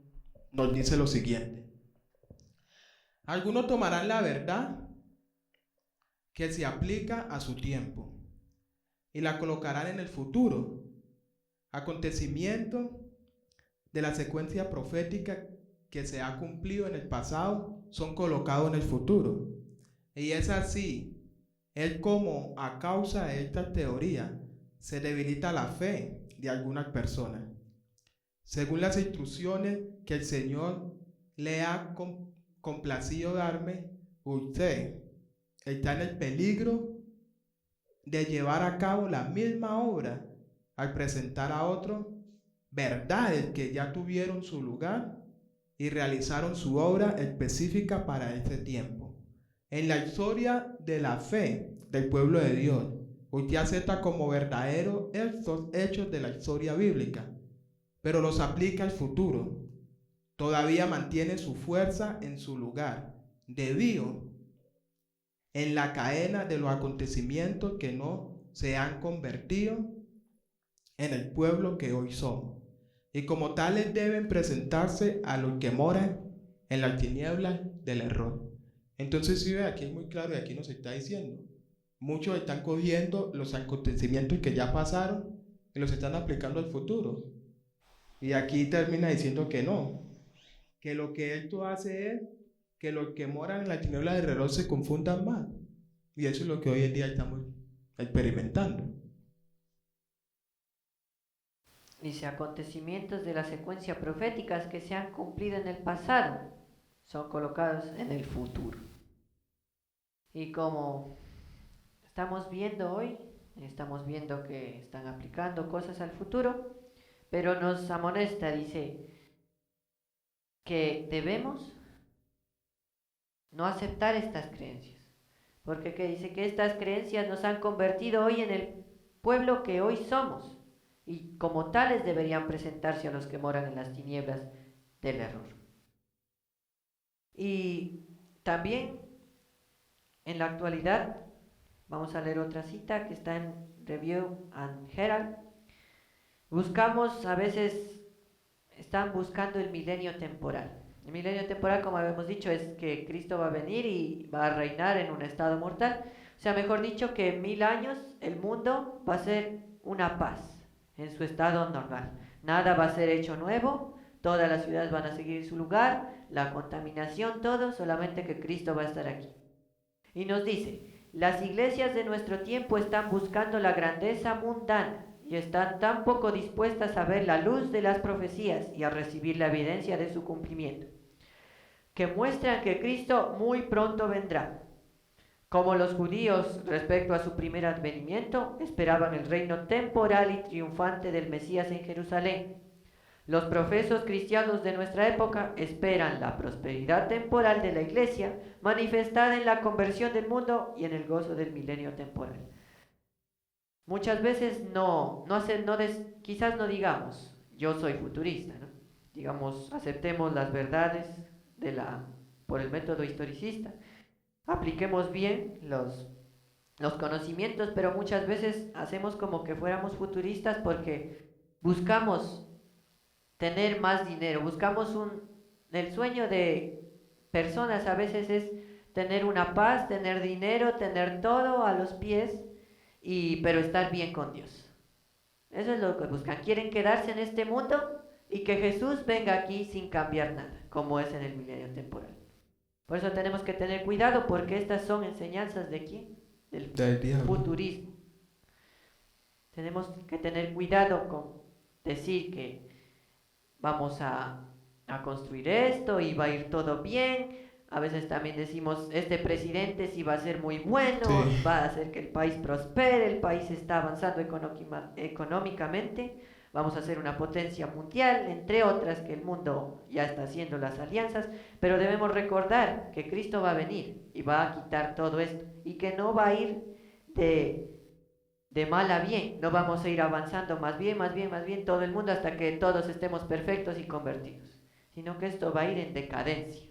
nos dice lo siguiente: algunos tomarán la verdad que se aplica a su tiempo y la colocarán en el futuro acontecimiento de la secuencia profética que se ha cumplido en el pasado son colocados en el futuro. Y es así, es como a causa de esta teoría se debilita la fe de algunas personas. Según las instrucciones que el Señor le ha complacido darme, usted está en el peligro de llevar a cabo la misma obra al presentar a otros verdades que ya tuvieron su lugar y realizaron su obra específica para este tiempo. En la historia de la fe del pueblo de Dios, usted acepta como verdaderos estos hechos de la historia bíblica, pero los aplica al futuro. Todavía mantiene su fuerza en su lugar, debido en la cadena de los acontecimientos que no se han convertido en el pueblo que hoy somos. Y como tales deben presentarse a los que moran en las tinieblas del error. Entonces, si ve, aquí es muy claro y aquí nos está diciendo. Muchos están cogiendo los acontecimientos que ya pasaron y los están aplicando al futuro. Y aquí termina diciendo que no, que lo que esto hace es que los que moran en la tiniebla del reloj se confundan más. Y eso es lo que hoy en día estamos experimentando. Dice, acontecimientos de la secuencia proféticas que se han cumplido en el pasado son colocados en el futuro. Y como estamos viendo hoy, estamos viendo que están aplicando cosas al futuro, pero nos amonesta, dice, que debemos no aceptar estas creencias, porque que dice que estas creencias nos han convertido hoy en el pueblo que hoy somos, y como tales deberían presentarse a los que moran en las tinieblas del error. Y también en la actualidad, vamos a leer otra cita que está en Review and Herald. Buscamos, a veces están buscando el milenio temporal. El milenio temporal, como habíamos dicho, es que Cristo va a venir y va a reinar en un estado mortal. O sea, mejor dicho, que en 1000 años el mundo va a ser una paz en su estado normal. Nada va a ser hecho nuevo, todas las ciudades van a seguir su lugar, la contaminación, todo, solamente que Cristo va a estar aquí. Y nos dice, las iglesias de nuestro tiempo están buscando la grandeza mundana y están tan poco dispuestas a ver la luz de las profecías y a recibir la evidencia de su cumplimiento, que muestran que Cristo muy pronto vendrá. Como los judíos respecto a su primer advenimiento esperaban el reino temporal y triunfante del Mesías en Jerusalén, los profesos cristianos de nuestra época esperan la prosperidad temporal de la iglesia manifestada en la conversión del mundo y en el gozo del milenio temporal. Muchas veces quizás no digamos, yo soy futurista, ¿no? Digamos, aceptemos las verdades por el método historicista, apliquemos bien los conocimientos, pero muchas veces hacemos como que fuéramos futuristas porque buscamos tener más dinero, buscamos el sueño de personas a veces es tener una paz, tener dinero, tener todo a los pies, pero estar bien con Dios. Eso es lo que buscan, quieren quedarse en este mundo y que Jesús venga aquí sin cambiar nada, como es en el milenio temporal. Por eso tenemos que tener cuidado, porque estas son enseñanzas ¿de quién? Del futurismo. Tenemos que tener cuidado con decir que vamos a construir esto y va a ir todo bien. A veces también decimos, este presidente sí va a ser muy bueno, sí, va a hacer que el país prospere, el país está avanzando económicamente, vamos a ser una potencia mundial, entre otras que el mundo ya está haciendo las alianzas, pero debemos recordar que Cristo va a venir y va a quitar todo esto y que no va a ir de mal a bien, no vamos a ir avanzando más bien todo el mundo hasta que todos estemos perfectos y convertidos, sino que esto va a ir en decadencia,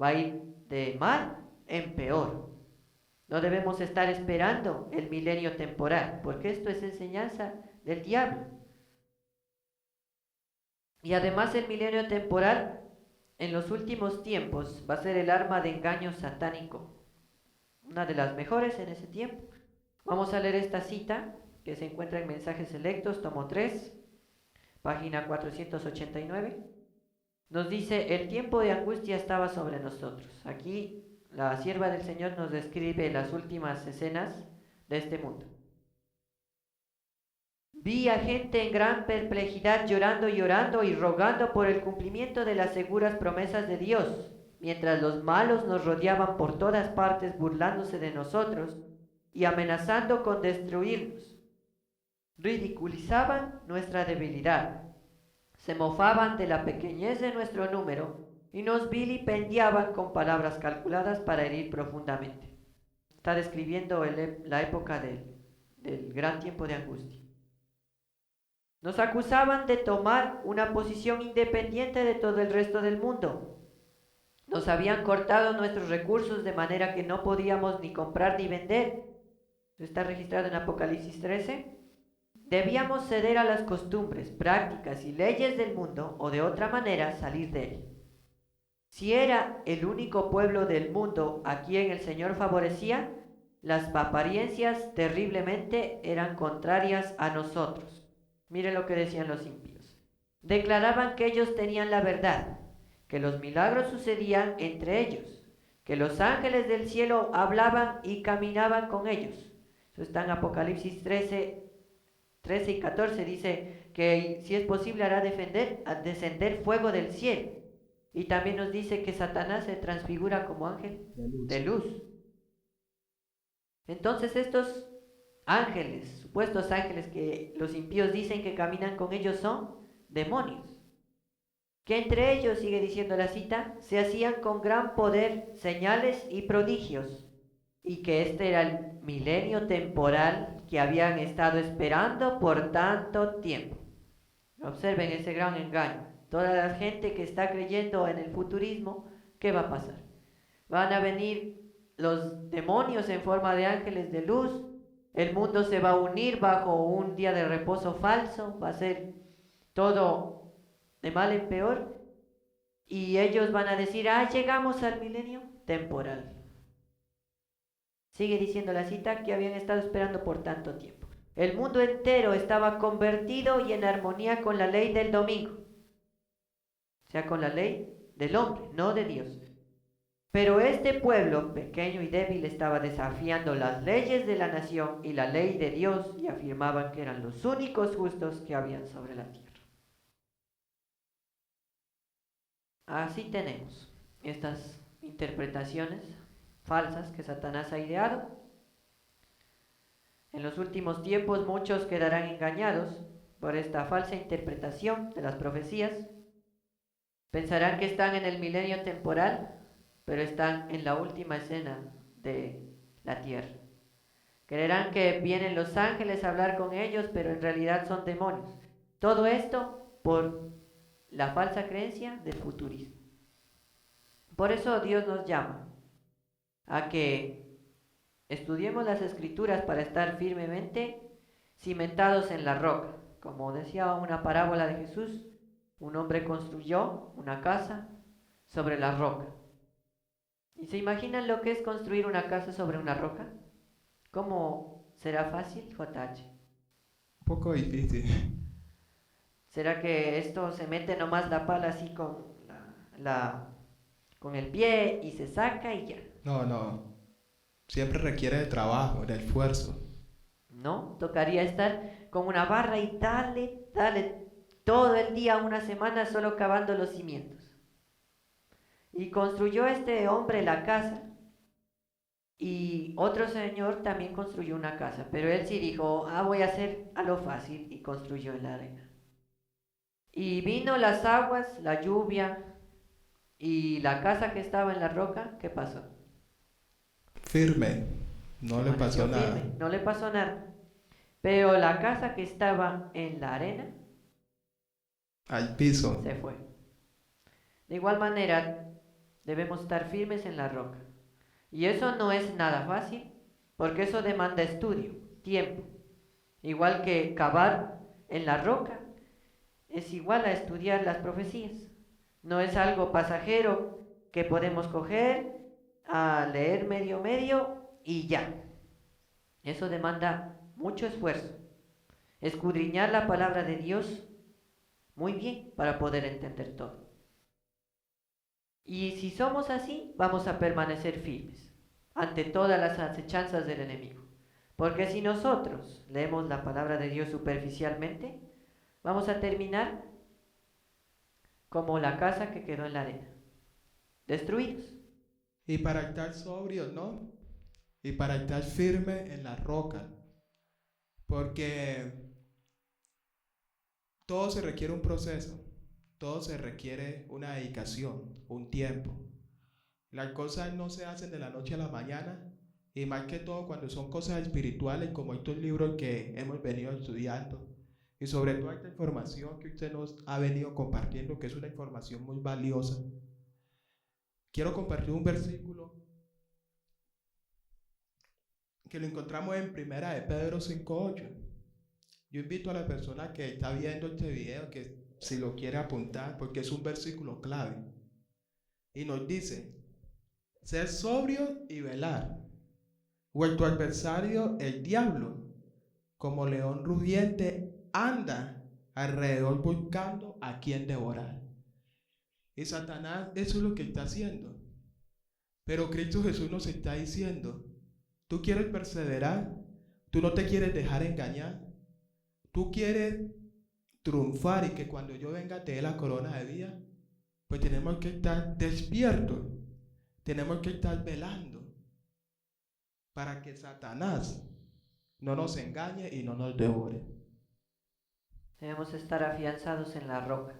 va a ir de mal en peor. No debemos estar esperando el milenio temporal, porque esto es enseñanza del diablo. Y además el milenio temporal en los últimos tiempos va a ser el arma de engaño satánico, una de las mejores en ese tiempo. Vamos a leer esta cita que se encuentra en Mensajes Selectos, tomo 3, página 489. nos dice, el tiempo de angustia estaba sobre nosotros. Aquí la sierva del Señor nos describe las últimas escenas de este mundo. Vi a gente en gran perplejidad llorando y orando y rogando por el cumplimiento de las seguras promesas de Dios, mientras los malos nos rodeaban por todas partes burlándose de nosotros y amenazando con destruirnos. Ridiculizaban nuestra debilidad, se mofaban de la pequeñez de nuestro número y nos vilipendiaban con palabras calculadas para herir profundamente. Está describiendo la época del gran tiempo de angustia. Nos acusaban de tomar una posición independiente de todo el resto del mundo. Nos habían cortado nuestros recursos de manera que no podíamos ni comprar ni vender. Está registrado en Apocalipsis 13. Debíamos ceder a las costumbres, prácticas y leyes del mundo o de otra manera salir de él. Si era el único pueblo del mundo a quien el Señor favorecía, las apariencias terriblemente eran contrarias a nosotros. Miren lo que decían los impíos. Declaraban que ellos tenían la verdad, que los milagros sucedían entre ellos, que los ángeles del cielo hablaban y caminaban con ellos. Eso está en Apocalipsis 13 y 14, dice que si es posible hará descender fuego del cielo. Y también nos dice que Satanás se transfigura como ángel de luz. Entonces estos ángeles, supuestos ángeles que los impíos dicen que caminan con ellos son demonios. Que entre ellos, sigue diciendo la cita, se hacían con gran poder señales y prodigios. Y que este era el milenio temporal que habían estado esperando por tanto tiempo. Observen ese gran engaño. Toda la gente que está creyendo en el futurismo, ¿qué va a pasar? Van a venir los demonios en forma de ángeles de luz, el mundo se va a unir bajo un día de reposo falso, va a ser todo de mal en peor, y ellos van a decir, llegamos al milenio temporal. Sigue diciendo la cita que habían estado esperando por tanto tiempo. El mundo entero estaba convertido y en armonía con la ley del domingo. O sea, con la ley del hombre, no de Dios. Pero este pueblo pequeño y débil estaba desafiando las leyes de la nación y la ley de Dios y afirmaban que eran los únicos justos que habían sobre la tierra. Así tenemos estas interpretaciones falsas que Satanás ha ideado. En los últimos tiempos muchos quedarán engañados por esta falsa interpretación de las profecías. Pensarán que están en el milenio temporal, pero están en la última escena de la tierra. Creerán que vienen los ángeles a hablar con ellos, pero en realidad son demonios. Todo esto por la falsa creencia del futurismo. Por eso Dios nos llama a que estudiemos las Escrituras para estar firmemente cimentados en la roca. Como decía una parábola de Jesús, un hombre construyó una casa sobre la roca. ¿Y se imaginan lo que es construir una casa sobre una roca? ¿Cómo será fácil, JH? Un poco difícil. ¿Será que esto se mete nomás la pala así con con el pie y se saca y ya? No. Siempre requiere de trabajo, de esfuerzo. No, tocaría estar con una barra y dale, todo el día, una semana, solo cavando los cimientos. Y construyó este hombre la casa. Y otro señor también construyó una casa. Pero él sí dijo, voy a hacer a lo fácil, y construyó en la arena. Y vino las aguas, la lluvia, y la casa que estaba en la roca, ¿qué pasó? Firme. No le pasó nada. Firme, no le pasó nada. Pero la casa que estaba en la arena, Al piso. se fue. De igual manera, debemos estar firmes en la roca. Y eso no es nada fácil, porque eso demanda estudio, tiempo. Igual que cavar en la roca, es igual a estudiar las profecías. No es algo pasajero que podemos coger, a leer medio y ya. Eso demanda mucho esfuerzo. Escudriñar la palabra de Dios muy bien para poder entender todo. Y si somos así, vamos a permanecer firmes ante todas las acechanzas del enemigo. Porque si nosotros leemos la palabra de Dios superficialmente, vamos a terminar como la casa que quedó en la arena, destruidos. Y para estar sobrios, ¿no? Y para estar firme en la roca. Porque todo se requiere un proceso. Todo se requiere una dedicación, un tiempo. Las cosas no se hacen de la noche a la mañana. Y más que todo cuando son cosas espirituales como estos libros que hemos venido estudiando. Y sobre todo esta información que usted nos ha venido compartiendo, que es una información muy valiosa. Quiero compartir un versículo que lo encontramos en Primera de Pedro 5:8. Yo invito a la persona que está viendo este video que si lo quiere apuntar, porque es un versículo clave. Y nos dice, ser sobrio y velar. Vuestro adversario, el diablo, como león rugiente, anda alrededor buscando a quien devorar. Y Satanás, eso es lo que está haciendo. Pero Cristo Jesús nos está diciendo, tú quieres perseverar, tú no te quieres dejar engañar, tú quieres triunfar y que cuando yo venga te dé la corona de vida, pues tenemos que estar despiertos, tenemos que estar velando para que Satanás no nos engañe y no nos devore. Debemos estar afianzados en la roca.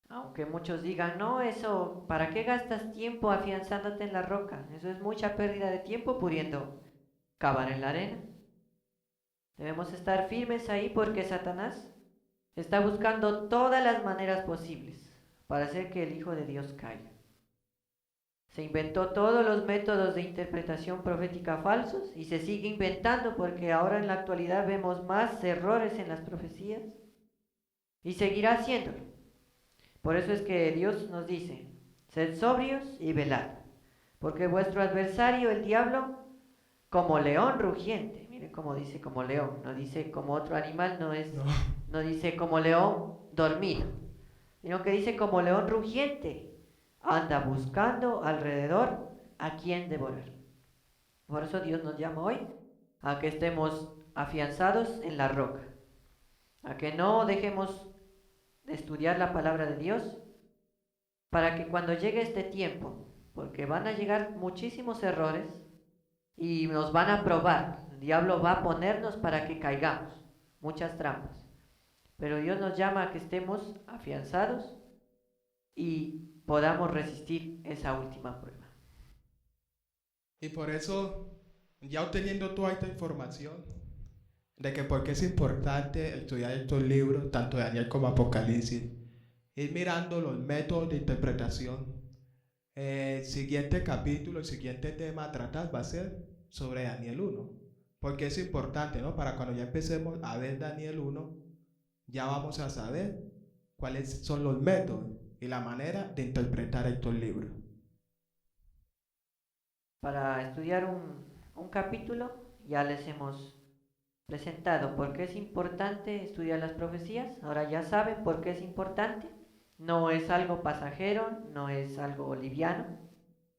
Aunque muchos digan, no, eso, ¿para qué gastas tiempo afianzándote en la roca? Eso es mucha pérdida de tiempo pudiendo cavar en la arena. Debemos estar firmes ahí porque Satanás está buscando todas las maneras posibles para hacer que el Hijo de Dios caiga. Se inventó todos los métodos de interpretación profética falsos y se sigue inventando porque ahora en la actualidad vemos más errores en las profecías y seguirá haciéndolo. Por eso es que Dios nos dice, sed sobrios y velad, porque vuestro adversario, el diablo, como león rugiente, miren cómo dice como león, no dice como otro animal, no dice como león dormido, sino que dice como león rugiente, anda buscando alrededor a quien devorar. Por eso Dios nos llama hoy a que estemos afianzados en la roca, a que no dejemos de estudiar la palabra de Dios, para que cuando llegue este tiempo, porque van a llegar muchísimos errores y nos van a probar, el diablo va a ponernos para que caigamos, muchas trampas, pero Dios nos llama a que estemos afianzados y podamos resistir esa última prueba. Y por eso, ya obteniendo toda esta información, de que por qué es importante estudiar estos libros, tanto Daniel como Apocalipsis, ir mirando los métodos de interpretación. El siguiente capítulo, el siguiente tema a tratar va a ser sobre Daniel 1, porque es importante, ¿no? Para cuando ya empecemos a ver Daniel 1, ya vamos a saber cuáles son los métodos y la manera de interpretar estos libros. Para estudiar un capítulo ya les hemos presentado por qué es importante estudiar las profecías. Ahora ya saben por qué es importante. No es algo pasajero, no es algo liviano.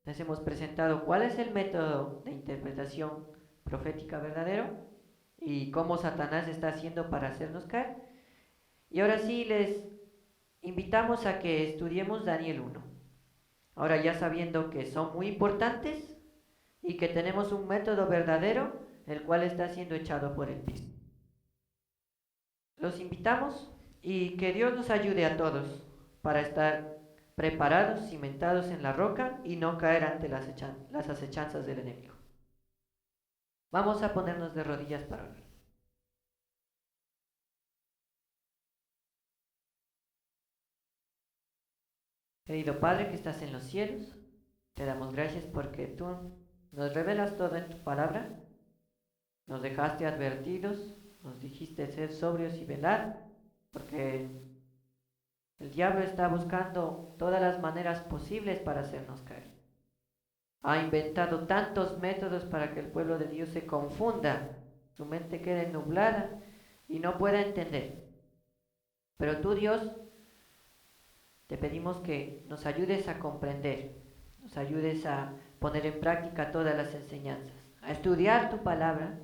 Les hemos presentado cuál es el método de interpretación profética verdadero y cómo Satanás está haciendo para hacernos caer. Y ahora sí les invitamos a que estudiemos Daniel 1. Ahora ya sabiendo que son muy importantes y que tenemos un método verdadero, el cual está siendo echado por el piso. Los invitamos y que Dios nos ayude a todos para estar preparados, cimentados en la roca y no caer ante las acechanzas del enemigo. Vamos a ponernos de rodillas para orar. Querido Padre que estás en los cielos, te damos gracias porque tú nos revelas todo en tu palabra, nos dejaste advertidos, nos dijiste ser sobrios y velar, porque el diablo está buscando todas las maneras posibles para hacernos caer. Ha inventado tantos métodos para que el pueblo de Dios se confunda, su mente quede nublada y no pueda entender. Pero tú, Dios, Te pedimos que nos ayudes a comprender, nos ayudes a poner en práctica todas las enseñanzas, a estudiar tu palabra,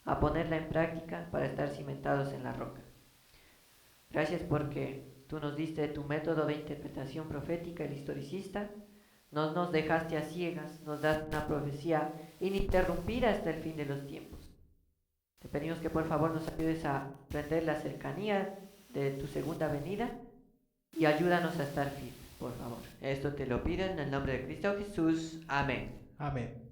a ponerla en práctica para estar cimentados en la roca. Gracias porque tú nos diste tu método de interpretación profética, el historicista. No nos dejaste a ciegas, nos das una profecía ininterrumpida hasta el fin de los tiempos. Te pedimos que por favor nos ayudes a aprender la cercanía de tu segunda venida y ayúdanos a estar firmes, por favor. Esto te lo pido en el nombre de Cristo Jesús. Amén. Amén.